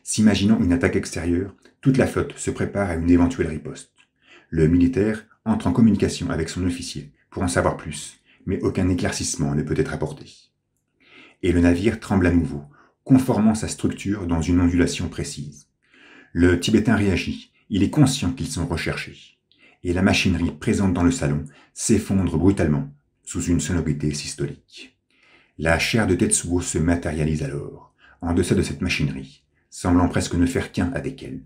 S'imaginant une attaque extérieure, toute la flotte se prépare à une éventuelle riposte. Le militaire entre en communication avec son officier pour en savoir plus, mais aucun éclaircissement ne peut être apporté. Et le navire tremble à nouveau, conformant sa structure dans une ondulation précise. Le Tibétain réagit, il est conscient qu'ils sont recherchés. Et la machinerie présente dans le salon s'effondre brutalement sous une sonorité systolique. La chair de Tetsuo se matérialise alors, en deçà de cette machinerie, semblant presque ne faire qu'un avec elle.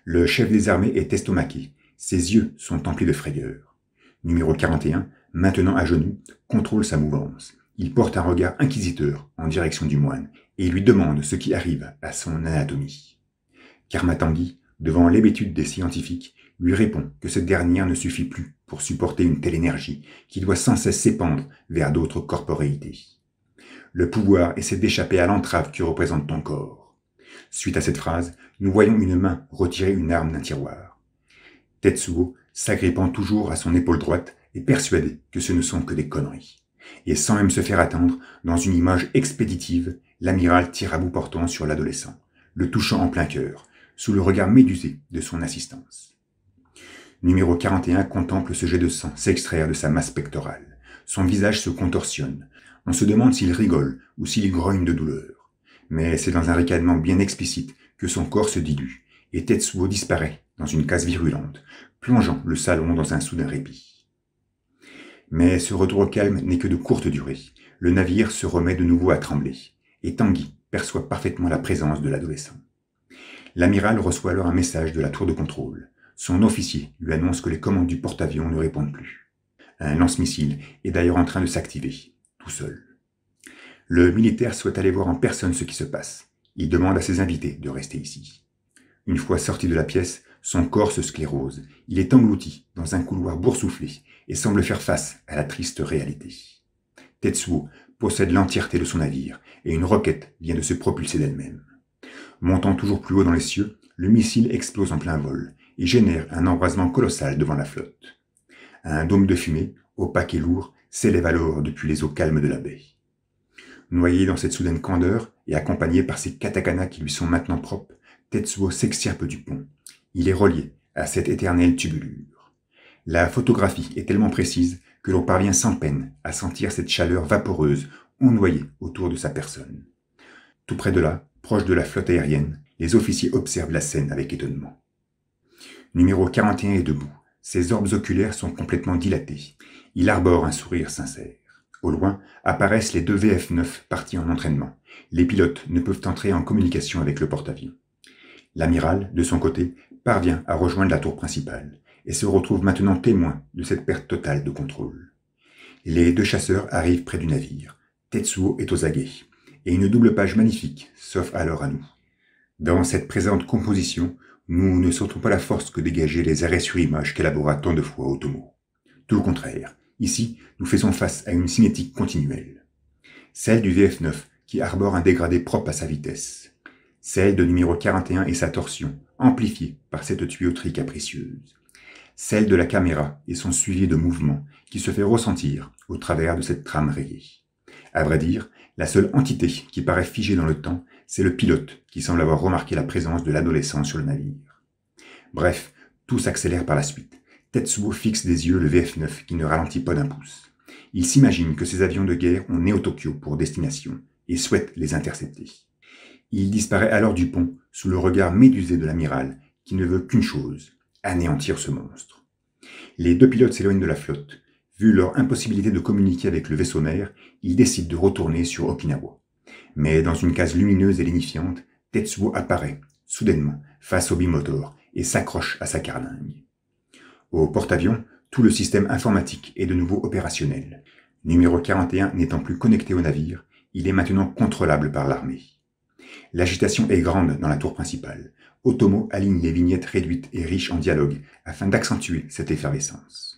Le chef des armées est estomaqué, ses yeux sont emplis de frayeur. Numéro 41, maintenant à genoux, contrôle sa mouvance. Il porte un regard inquisiteur en direction du moine et lui demande ce qui arrive à son anatomie. Karmatangi, devant l'hébétude des scientifiques, lui répond que cette dernière ne suffit plus pour supporter une telle énergie qui doit sans cesse s'épandre vers d'autres corporéités. Le pouvoir essaie d'échapper à l'entrave que représente ton corps. Suite à cette phrase, nous voyons une main retirer une arme d'un tiroir. Tetsuo, s'agrippant toujours à son épaule droite, est persuadé que ce ne sont que des conneries. Et sans même se faire attendre, dans une image expéditive, l'amiral tire à bout portant sur l'adolescent, le touchant en plein cœur, sous le regard médusé de son assistance. Numéro 41 contemple ce jet de sang s'extraire de sa masse pectorale. Son visage se contorsionne. On se demande s'il rigole ou s'il grogne de douleur. Mais c'est dans un ricanement bien explicite que son corps se dilue, et Tetsuo disparaît dans une case virulente, plongeant le salon dans un soudain répit. Mais ce retour au calme n'est que de courte durée. Le navire se remet de nouveau à trembler, et Tanguy perçoit parfaitement la présence de l'adolescent. L'amiral reçoit alors un message de la tour de contrôle. Son officier lui annonce que les commandes du porte-avions ne répondent plus. Un lance-missile est d'ailleurs en train de s'activer, tout seul. Le militaire souhaite aller voir en personne ce qui se passe. Il demande à ses invités de rester ici. Une fois sorti de la pièce, son corps se sclérose. Il est englouti dans un couloir boursouflé et semble faire face à la triste réalité. Tetsuo possède l'entièreté de son navire et une roquette vient de se propulser d'elle-même. Montant toujours plus haut dans les cieux, le missile explose en plein vol et génère un embrasement colossal devant la flotte. Un dôme de fumée, opaque et lourd, s'élève alors depuis les eaux calmes de la baie. Noyé dans cette soudaine candeur et accompagné par ces katakana qui lui sont maintenant propres, Tetsuo s'extirpe du pont. Il est relié à cette éternelle tubulure. La photographie est tellement précise que l'on parvient sans peine à sentir cette chaleur vaporeuse ondoyer autour de sa personne. Tout près de là, proche de la flotte aérienne, les officiers observent la scène avec étonnement. Numéro 41 est debout. Ses orbes oculaires sont complètement dilatés. Il arbore un sourire sincère. Au loin, apparaissent les 2 VF-9 partis en entraînement. Les pilotes ne peuvent entrer en communication avec le porte-avions. L'amiral, de son côté, parvient à rejoindre la tour principale et se retrouve maintenant témoin de cette perte totale de contrôle. Les 2 chasseurs arrivent près du navire. Tetsuo est aux aguets et une double page magnifique, sauf alors à nous. Dans cette présente composition, nous ne sentons pas la force que dégageaient les arrêts sur image qu'élabora tant de fois Otomo. Tout le contraire, ici, nous faisons face à une cinétique continuelle. Celle du VF9, qui arbore un dégradé propre à sa vitesse. Celle de numéro 41 et sa torsion, amplifiée par cette tuyauterie capricieuse. Celle de la caméra et son suivi de mouvement, qui se fait ressentir au travers de cette trame rayée. À vrai dire, la seule entité qui paraît figée dans le temps, c'est le pilote qui semble avoir remarqué la présence de l'adolescent sur le navire. Bref, tout s'accélère par la suite. Tetsuo fixe des yeux le VF9 qui ne ralentit pas d'un pouce. Il s'imagine que ces avions de guerre ont Neo-Tokyo pour destination et souhaite les intercepter. Il disparaît alors du pont sous le regard médusé de l'amiral qui ne veut qu'une chose, anéantir ce monstre. Les deux pilotes s'éloignent de la flotte. Vu leur impossibilité de communiquer avec le vaisseau mère, ils décident de retourner sur Okinawa. Mais dans une case lumineuse et lénifiante, Tetsuo apparaît, soudainement, face au bimotor et s'accroche à sa carlingue. Au porte-avions, tout le système informatique est de nouveau opérationnel. Numéro 41 n'étant plus connecté au navire, il est maintenant contrôlable par l'armée. L'agitation est grande dans la tour principale. Otomo aligne les vignettes réduites et riches en dialogue afin d'accentuer cette effervescence.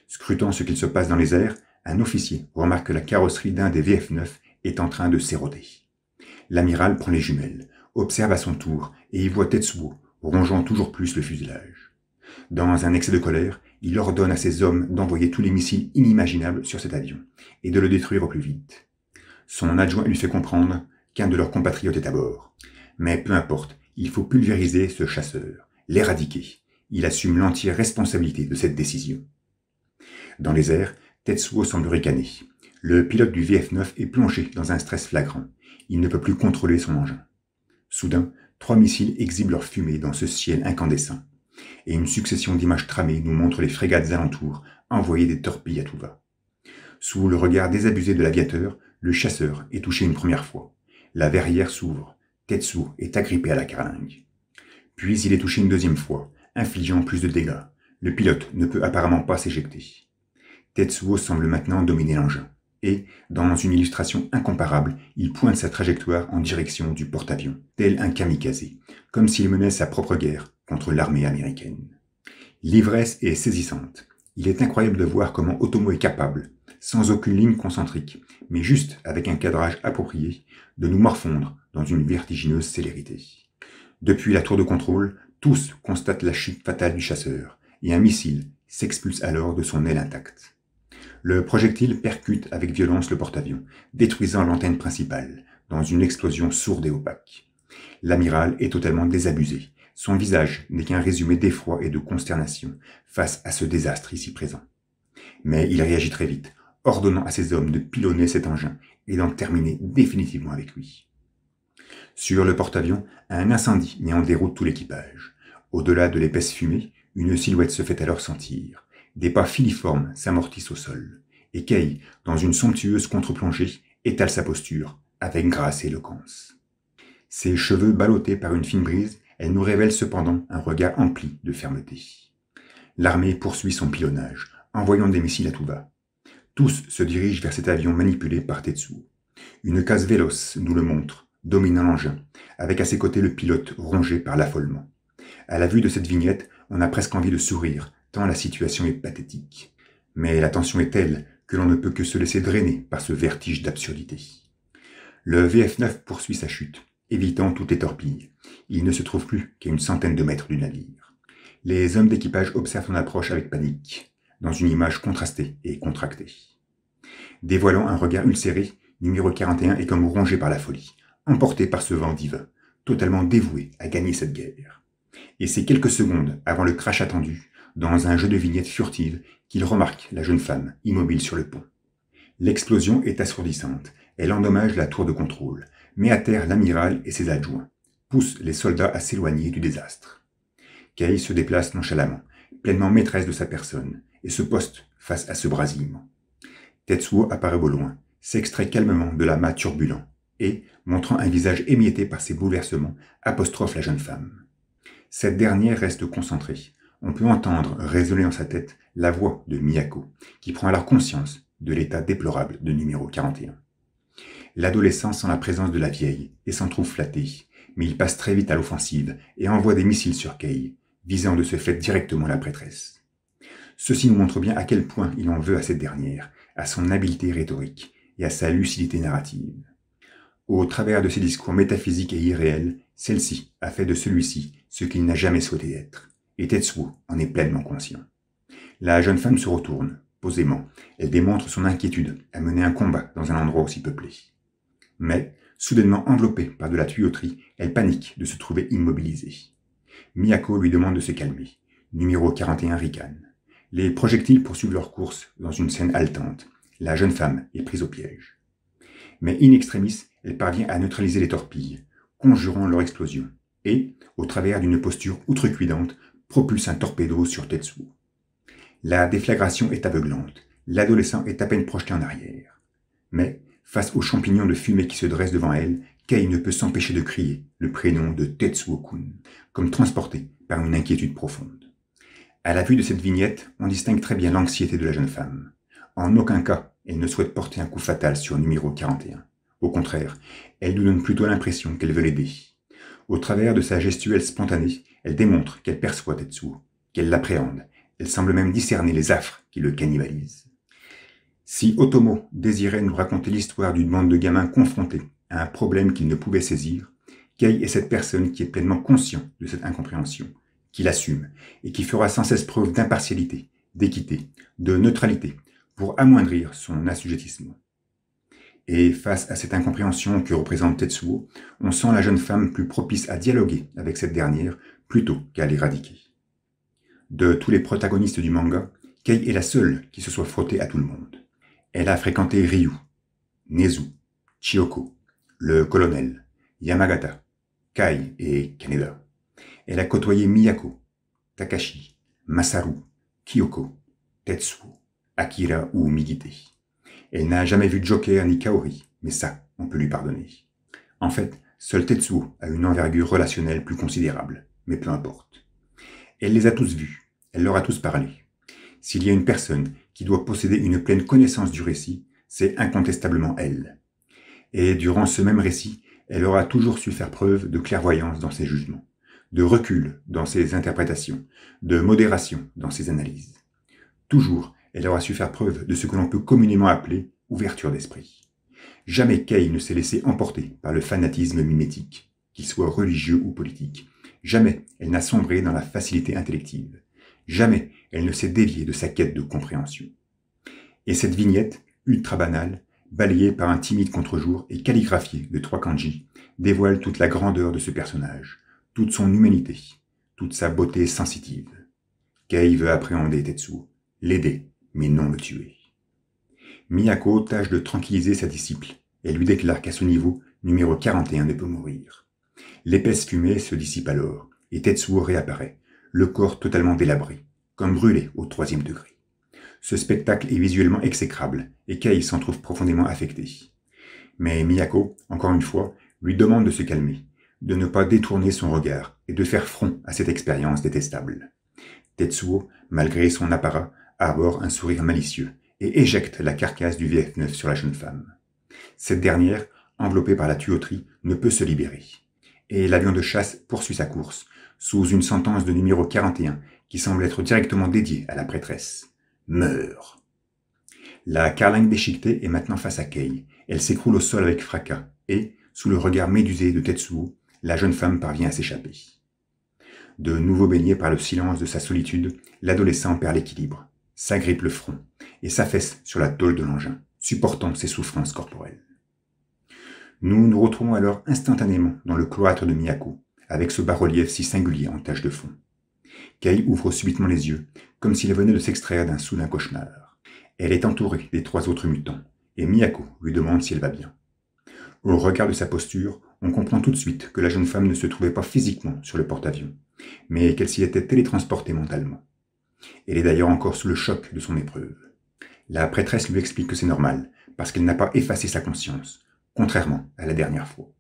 Scrutant ce qu'il se passe dans les airs, un officier remarque que la carrosserie d'un des VF9 est en train de s'éroder. L'amiral prend les jumelles, observe à son tour et y voit Tetsuo, rongeant toujours plus le fuselage. Dans un excès de colère, il ordonne à ses hommes d'envoyer tous les missiles inimaginables sur cet avion et de le détruire au plus vite. Son adjoint lui fait comprendre qu'un de leurs compatriotes est à bord. Mais peu importe, il faut pulvériser ce chasseur, l'éradiquer. Il assume l'entière responsabilité de cette décision. Dans les airs, Tetsuo semble ricaner. Le pilote du VF9 est plongé dans un stress flagrant. Il ne peut plus contrôler son engin. Soudain, 3 missiles exhibent leur fumée dans ce ciel incandescent. Et une succession d'images tramées nous montre les frégates alentours envoyer des torpilles à tout va. Sous le regard désabusé de l'aviateur, le chasseur est touché une première fois. La verrière s'ouvre. Tetsuo est agrippé à la carlingue. Puis il est touché une deuxième fois, infligeant plus de dégâts. Le pilote ne peut apparemment pas s'éjecter. Tetsuo semble maintenant dominer l'engin. Et, dans une illustration incomparable, il pointe sa trajectoire en direction du porte-avions, tel un kamikaze, comme s'il menait sa propre guerre contre l'armée américaine. L'ivresse est saisissante. Il est incroyable de voir comment Otomo est capable, sans aucune ligne concentrique, mais juste avec un cadrage approprié, de nous morfondre dans une vertigineuse célérité. Depuis la tour de contrôle, tous constatent la chute fatale du chasseur, et un missile s'expulse alors de son aile intacte. Le projectile percute avec violence le porte-avions, détruisant l'antenne principale, dans une explosion sourde et opaque. L'amiral est totalement désabusé. Son visage n'est qu'un résumé d'effroi et de consternation face à ce désastre ici présent. Mais il réagit très vite, ordonnant à ses hommes de pilonner cet engin et d'en terminer définitivement avec lui. Sur le porte-avions, un incendie met en déroute tout l'équipage. Au-delà de l'épaisse fumée, une silhouette se fait alors sentir. Des pas filiformes s'amortissent au sol. Et Kei, dans une somptueuse contre-plongée, étale sa posture, avec grâce et éloquence. Ses cheveux ballottés par une fine brise, elle nous révèle cependant un regard empli de fermeté. L'armée poursuit son pilonnage, envoyant des missiles à tout va. Tous se dirigent vers cet avion manipulé par Tetsuo. Une case véloce nous le montre, dominant l'engin, avec à ses côtés le pilote rongé par l'affolement. À la vue de cette vignette, on a presque envie de sourire, tant la situation est pathétique. Mais la tension est telle que l'on ne peut que se laisser drainer par ce vertige d'absurdité. Le VF9 poursuit sa chute, évitant toutes les torpilles. Il ne se trouve plus qu'à une centaine de mètres du navire. Les hommes d'équipage observent son approche avec panique, dans une image contrastée et contractée. Dévoilant un regard ulcéré, numéro 41 est comme rongé par la folie, emporté par ce vent divin, totalement dévoué à gagner cette guerre. Et c'est quelques secondes avant le crash attendu, dans un jeu de vignettes furtives, qu'il remarque la jeune femme immobile sur le pont. L'explosion est assourdissante, elle endommage la tour de contrôle, met à terre l'amiral et ses adjoints, pousse les soldats à s'éloigner du désastre. Kei se déplace nonchalamment, pleinement maîtresse de sa personne, et se poste face à ce brasillement. Tetsuo apparaît au loin, s'extrait calmement de l'amas turbulent, et, montrant un visage émietté par ses bouleversements, apostrophe la jeune femme. Cette dernière reste concentrée. On peut entendre résonner dans sa tête la voix de Miyako, qui prend alors conscience de l'état déplorable de numéro 41. L'adolescent sent la présence de la vieille et s'en trouve flatté, mais il passe très vite à l'offensive et envoie des missiles sur Kei, visant de ce fait directement la prêtresse. Ceci nous montre bien à quel point il en veut à cette dernière, à son habileté rhétorique et à sa lucidité narrative. Au travers de ses discours métaphysiques et irréels, celle-ci a fait de celui-ci ce qu'il n'a jamais souhaité être, et Tetsuo en est pleinement conscient. La jeune femme se retourne, posément, elle démontre son inquiétude à mener un combat dans un endroit aussi peuplé. Mais, soudainement enveloppée par de la tuyauterie, elle panique de se trouver immobilisée. Miyako lui demande de se calmer. Numéro 41 ricane. Les projectiles poursuivent leur course dans une scène haletante. La jeune femme est prise au piège. Mais in extremis, elle parvient à neutraliser les torpilles, conjurant leur explosion, et, au travers d'une posture outrecuidante, propulse un torpedo sur Tetsuo. La déflagration est aveuglante, l'adolescent est à peine projeté en arrière. Mais, face aux champignons de fumée qui se dressent devant elle, Kei ne peut s'empêcher de crier le prénom de Tetsuo-kun, comme transporté par une inquiétude profonde. À la vue de cette vignette, on distingue très bien l'anxiété de la jeune femme. En aucun cas, elle ne souhaite porter un coup fatal sur numéro 41. Au contraire, elle nous donne plutôt l'impression qu'elle veut l'aider. Au travers de sa gestuelle spontanée, elle démontre qu'elle perçoit Tetsuo, qu'elle l'appréhende. Elle semble même discerner les affres qui le cannibalisent. Si Otomo désirait nous raconter l'histoire d'une bande de gamins confrontés à un problème qu'ils ne pouvaient saisir, Kei est cette personne qui est pleinement conscient de cette incompréhension, qui l'assume et qui fera sans cesse preuve d'impartialité, d'équité, de neutralité pour amoindrir son assujettissement. Et face à cette incompréhension que représente Tetsuo, on sent la jeune femme plus propice à dialoguer avec cette dernière plutôt qu'à l'éradiquer. De tous les protagonistes du manga, Kei est la seule qui se soit frottée à tout le monde. Elle a fréquenté Ryu, Nezu, Chiyoko, le colonel, Yamagata, Kai et Kaneda. Elle a côtoyé Miyako, Takashi, Masaru, Kyoko, Tetsuo, Akira ou Migite. Elle n'a jamais vu Joker ni Kaori, mais ça, on peut lui pardonner. En fait, seul Tetsuo a une envergure relationnelle plus considérable, mais peu importe. Elle les a tous vus, elle leur a tous parlé. S'il y a une personne qui doit posséder une pleine connaissance du récit, c'est incontestablement elle. Et durant ce même récit, elle aura toujours su faire preuve de clairvoyance dans ses jugements, de recul dans ses interprétations, de modération dans ses analyses. Toujours, elle aura su faire preuve de ce que l'on peut communément appeler ouverture d'esprit. Jamais Kei ne s'est laissé emporter par le fanatisme mimétique, qu'il soit religieux ou politique. Jamais elle n'a sombré dans la facilité intellective. Jamais elle ne s'est déviée de sa quête de compréhension. Et cette vignette, ultra banale, balayée par un timide contre-jour et calligraphiée de 3 kanji, dévoile toute la grandeur de ce personnage, toute son humanité, toute sa beauté sensitive. Kei veut appréhender Tetsuo, l'aider, mais non le tuer. Miyako tâche de tranquilliser sa disciple et lui déclare qu'à ce niveau, numéro 41 ne peut mourir. L'épaisse fumée se dissipe alors, et Tetsuo réapparaît, le corps totalement délabré, comme brûlé au 3e degré. Ce spectacle est visuellement exécrable, et Kei s'en trouve profondément affecté. Mais Miyako, encore une fois, lui demande de se calmer, de ne pas détourner son regard et de faire front à cette expérience détestable. Tetsuo, malgré son apparat, arbore un sourire malicieux et éjecte la carcasse du VF-9 sur la jeune femme. Cette dernière, enveloppée par la tuyauterie, ne peut se libérer. Et l'avion de chasse poursuit sa course, sous une sentence de numéro 41 qui semble être directement dédiée à la prêtresse. Meurs. La carlingue déchiquetée est maintenant face à Kei. Elle s'écroule au sol avec fracas et, sous le regard médusé de Tetsuo, la jeune femme parvient à s'échapper. De nouveau baigné par le silence de sa solitude, l'adolescent perd l'équilibre, s'agrippe le front et s'affaisse sur la tôle de l'engin, supportant ses souffrances corporelles. Nous nous retrouvons alors instantanément dans le cloître de Miyako, avec ce bas-relief si singulier en tache de fond. Kei ouvre subitement les yeux, comme s'il venait de s'extraire d'un soudain cauchemar. Elle est entourée des 3 autres mutants, et Miyako lui demande si elle va bien. Au regard de sa posture, on comprend tout de suite que la jeune femme ne se trouvait pas physiquement sur le porte-avions, mais qu'elle s'y était télétransportée mentalement. Elle est d'ailleurs encore sous le choc de son épreuve. La prêtresse lui explique que c'est normal, parce qu'elle n'a pas effacé sa conscience, contrairement à la dernière fois.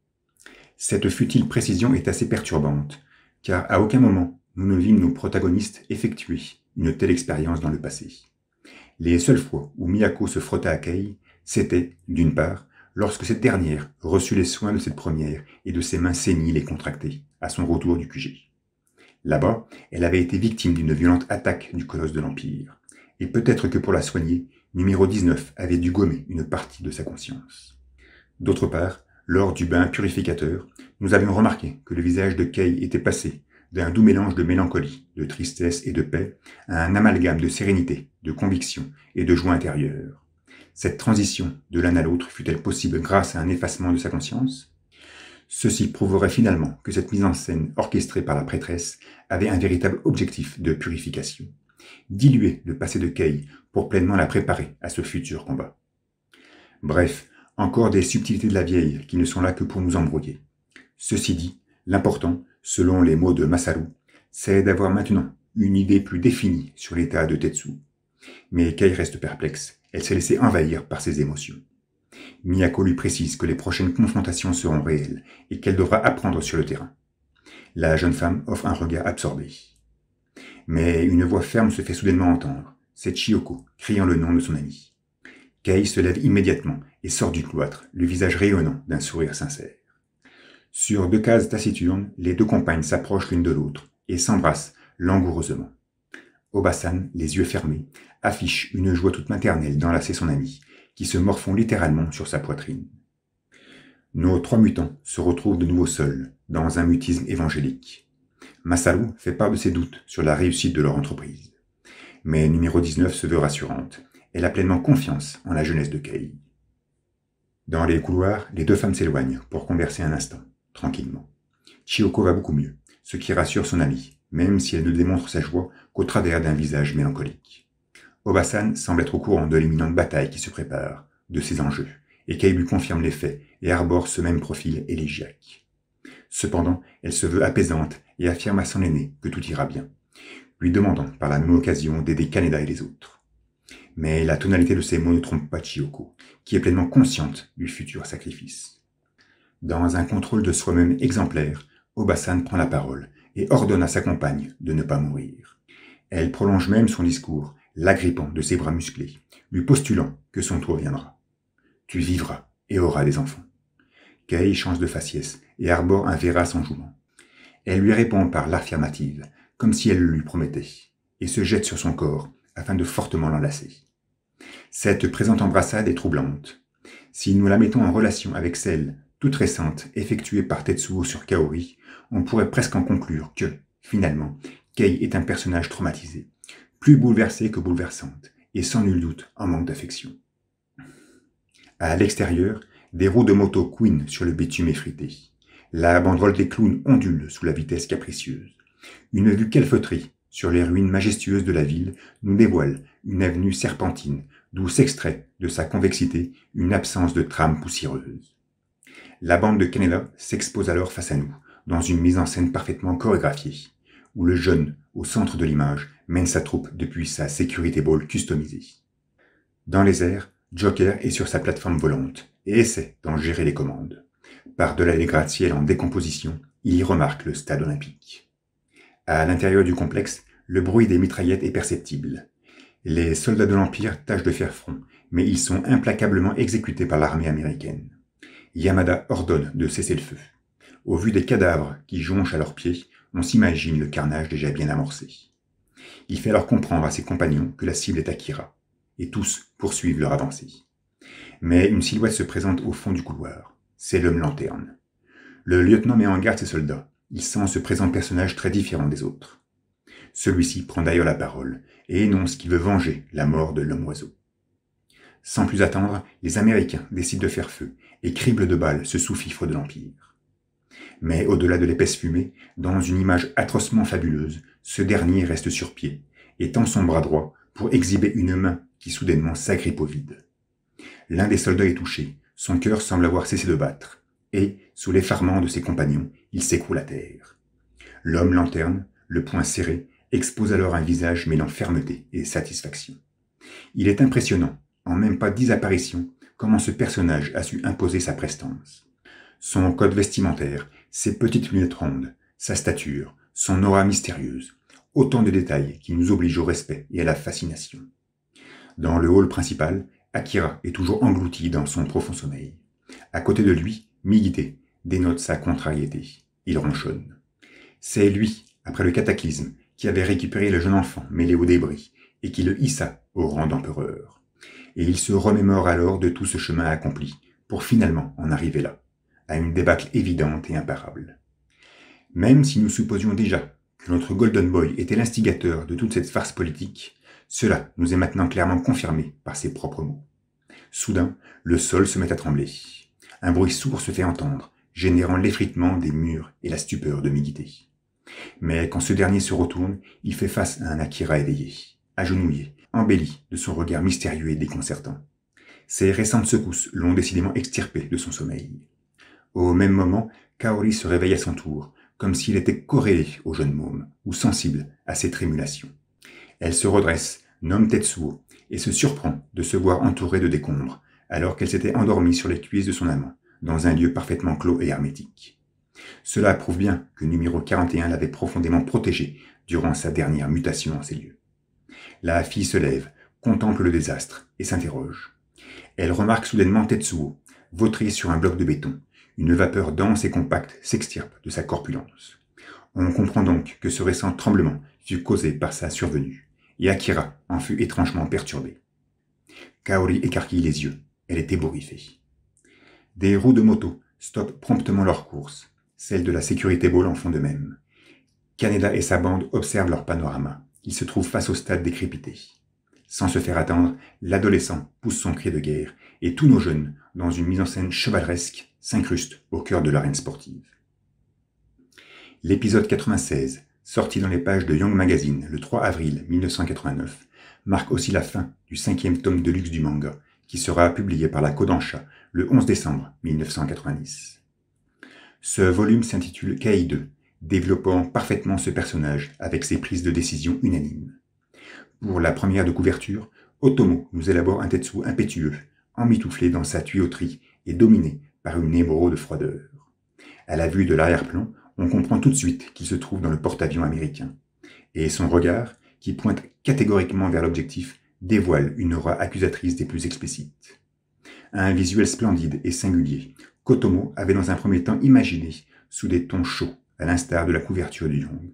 Cette futile précision est assez perturbante, car à aucun moment nous ne vîmes nos protagonistes effectuer une telle expérience dans le passé. Les seules fois où Miyako se frotta à Kei, c'était, d'une part, lorsque cette dernière reçut les soins de cette première et de ses mains séniles et contractées à son retour du QG. Là-bas, elle avait été victime d'une violente attaque du colosse de l'Empire, et peut-être que pour la soigner, numéro 19 avait dû gommer une partie de sa conscience. D'autre part, lors du bain purificateur, nous avions remarqué que le visage de Kay était passé d'un doux mélange de mélancolie, de tristesse et de paix à un amalgame de sérénité, de conviction et de joie intérieure. Cette transition de l'un à l'autre fut-elle possible grâce à un effacement de sa conscience ? Ceci prouverait finalement que cette mise en scène orchestrée par la prêtresse avait un véritable objectif de purification. Diluer le passé de Kay pour pleinement la préparer à ce futur combat. Bref, encore des subtilités de la vieille qui ne sont là que pour nous embrouiller. Ceci dit, l'important, selon les mots de Masaru, c'est d'avoir maintenant une idée plus définie sur l'état de Tetsu. Mais Kay reste perplexe, elle s'est laissée envahir par ses émotions. Miyako lui précise que les prochaines confrontations seront réelles et qu'elle devra apprendre sur le terrain. La jeune femme offre un regard absorbé. Mais une voix ferme se fait soudainement entendre. C'est Chiyoko, criant le nom de son amie. Kay se lève immédiatement et sort du cloître, le visage rayonnant d'un sourire sincère. Sur 2 cases taciturnes, les 2 compagnes s'approchent l'une de l'autre et s'embrassent langoureusement. Obasan, les yeux fermés, affiche une joie toute maternelle d'enlacer son amie, qui se morfond littéralement sur sa poitrine. Nos 3 mutants se retrouvent de nouveau seuls, dans un mutisme évangélique. Masaru fait part de ses doutes sur la réussite de leur entreprise. Mais numéro 19 se veut rassurante. Elle a pleinement confiance en la jeunesse de Kay. Dans les couloirs, les 2 femmes s'éloignent pour converser un instant, tranquillement. Chiyoko va beaucoup mieux, ce qui rassure son amie, même si elle ne démontre sa joie qu'au travers d'un visage mélancolique. Obasan semble être au courant de l'imminente bataille qui se prépare, de ses enjeux, et Kay lui confirme les faits et arbore ce même profil élégiaque. Cependant, elle se veut apaisante et affirme à son aîné que tout ira bien, lui demandant par la même occasion d'aider Kaneda et les autres. Mais la tonalité de ces mots ne trompe pas Chiyoko, qui est pleinement consciente du futur sacrifice. Dans un contrôle de soi-même exemplaire, Obasan prend la parole et ordonne à sa compagne de ne pas mourir. Elle prolonge même son discours, l'agrippant de ses bras musclés, lui postulant que son tour viendra. « Tu vivras et auras des enfants. » Kay change de faciès et arbore un verre à son jouement. Elle lui répond par l'affirmative, comme si elle le lui promettait, et se jette sur son corps afin de fortement l'enlacer. Cette présente embrassade est troublante. Si nous la mettons en relation avec celle, toute récente, effectuée par Tetsuo sur Kaori, on pourrait presque en conclure que, finalement, Kay est un personnage traumatisé, plus bouleversée que bouleversante, et sans nul doute en manque d'affection. À l'extérieur, des roues de moto couinent sur le bitume effrité. La banderole des clowns ondule sous la vitesse capricieuse. Une vue calfeutrée sur les ruines majestueuses de la ville nous dévoile une avenue serpentine, d'où s'extrait de sa convexité une absence de trame poussiéreuse. La bande de Kaneda s'expose alors face à nous, dans une mise en scène parfaitement chorégraphiée, où le jeune, au centre de l'image, mène sa troupe depuis sa Security Ball customisée. Dans les airs, Joker est sur sa plateforme volante et essaie d'en gérer les commandes. Par-delà les gratte-ciel en décomposition, il y remarque le stade olympique. À l'intérieur du complexe, le bruit des mitraillettes est perceptible. Les soldats de l'Empire tâchent de faire front, mais ils sont implacablement exécutés par l'armée américaine. Yamada ordonne de cesser le feu. Au vu des cadavres qui jonchent à leurs pieds, on s'imagine le carnage déjà bien amorcé. Il fait alors comprendre à ses compagnons que la cible est Akira, et tous poursuivent leur avancée. Mais une silhouette se présente au fond du couloir. C'est l'homme lanterne. Le lieutenant met en garde ses soldats. Il sent ce présent personnage très différent des autres. Celui-ci prend d'ailleurs la parole et énonce qu'il veut venger la mort de l'homme-oiseau. Sans plus attendre, les Américains décident de faire feu et cribles de balles se sous-fifrent de l'Empire. Mais au-delà de l'épaisse fumée, dans une image atrocement fabuleuse, ce dernier reste sur pied et tend son bras droit pour exhiber une main qui soudainement s'agrippe au vide. L'un des soldats est touché, son cœur semble avoir cessé de battre, et, sous l'effarement de ses compagnons, il s'écroule à terre. L'homme lanterne, le poing serré, expose alors un visage mêlant fermeté et satisfaction. Il est impressionnant, en même pas 10 apparitions, comment ce personnage a su imposer sa prestance. Son code vestimentaire, ses petites lunettes rondes, sa stature, son aura mystérieuse, autant de détails qui nous obligent au respect et à la fascination. Dans le hall principal, Akira est toujours englouti dans son profond sommeil. À côté de lui, Migite dénote sa contrariété. Il ronchonne. C'est lui, après le cataclysme, qui avait récupéré le jeune enfant mêlé aux débris et qui le hissa au rang d'empereur. Et il se remémore alors de tout ce chemin accompli, pour finalement en arriver là, à une débâcle évidente et imparable. Même si nous supposions déjà que notre Golden Boy était l'instigateur de toute cette farce politique, cela nous est maintenant clairement confirmé par ses propres mots. Soudain, le sol se met à trembler. Un bruit sourd se fait entendre, générant l'effritement des murs et la stupeur de Migite. Mais quand ce dernier se retourne, il fait face à un Akira éveillé, agenouillé, embelli de son regard mystérieux et déconcertant. Ses récentes secousses l'ont décidément extirpé de son sommeil. Au même moment, Kaori se réveille à son tour, comme s'il était corrélé au jeune môme, ou sensible à ses trémulations. Elle se redresse, nomme Tetsuo, et se surprend de se voir entourée de décombres, alors qu'elle s'était endormie sur les cuisses de son amant, dans un lieu parfaitement clos et hermétique. Cela prouve bien que numéro 41 l'avait profondément protégée durant sa dernière mutation en ces lieux. La fille se lève, contemple le désastre et s'interroge. Elle remarque soudainement Tetsuo, vautré sur un bloc de béton. Une vapeur dense et compacte s'extirpe de sa corpulence. On comprend donc que ce récent tremblement fut causé par sa survenue, et Akira en fut étrangement perturbé. Kaori écarquille les yeux, elle est ébouriffée. Des roues de moto stoppent promptement leur course, celles de la sécurité Ball en font de même. Kaneda et sa bande observent leur panorama, ils se trouvent face au stade décrépité. Sans se faire attendre, l'adolescent pousse son cri de guerre, et tous nos jeunes, dans une mise en scène chevaleresque, s'incrustent au cœur de l'arène sportive. L'épisode 96, sorti dans les pages de Young Magazine le 3 avril 1989, marque aussi la fin du 5e tome de luxe du manga, qui sera publié par la Kodansha le 11 décembre 1990. Ce volume s'intitule Kai2, développant parfaitement ce personnage avec ses prises de décision unanimes. Pour la première de couverture, Otomo nous élabore un Tetsuo impétueux, emmitouflé dans sa tuyauterie et dominé par une émeraude de froideur. À la vue de l'arrière-plan, on comprend tout de suite qu'il se trouve dans le porte-avions américain. Et son regard, qui pointe catégoriquement vers l'objectif, dévoile une aura accusatrice des plus explicites. Un visuel splendide et singulier, qu'Otomo avait dans un premier temps imaginé sous des tons chauds, à l'instar de la couverture du Young.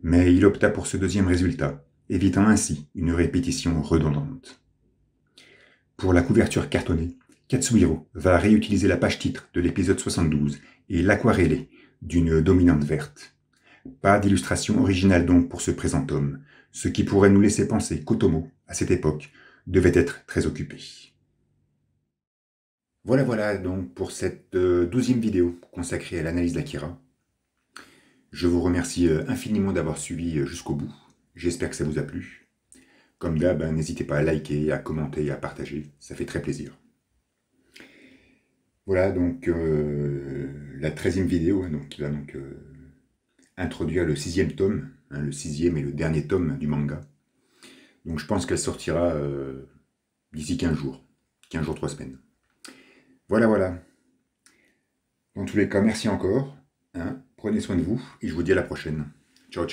Mais il opta pour ce deuxième résultat, évitant ainsi une répétition redondante. Pour la couverture cartonnée, Katsuhiro va réutiliser la page titre de l'épisode 72 et l'aquareller d'une dominante verte. Pas d'illustration originale donc pour ce présent tome, ce qui pourrait nous laisser penser qu'Otomo, à cette époque, devait être très occupé. Voilà donc pour cette 12e vidéo consacrée à l'analyse d'Akira. Je vous remercie infiniment d'avoir suivi jusqu'au bout. J'espère que ça vous a plu. Comme d'hab, n'hésitez pas à liker, à commenter et à partager, ça fait très plaisir. Voilà donc la 13e vidéo qui va donc introduire le 6e tome, le 6e et le dernier tome du manga. Donc je pense qu'elle sortira d'ici 15 jours, 3 semaines. Voilà. Dans tous les cas, merci encore. Prenez soin de vous et je vous dis à la prochaine. Ciao.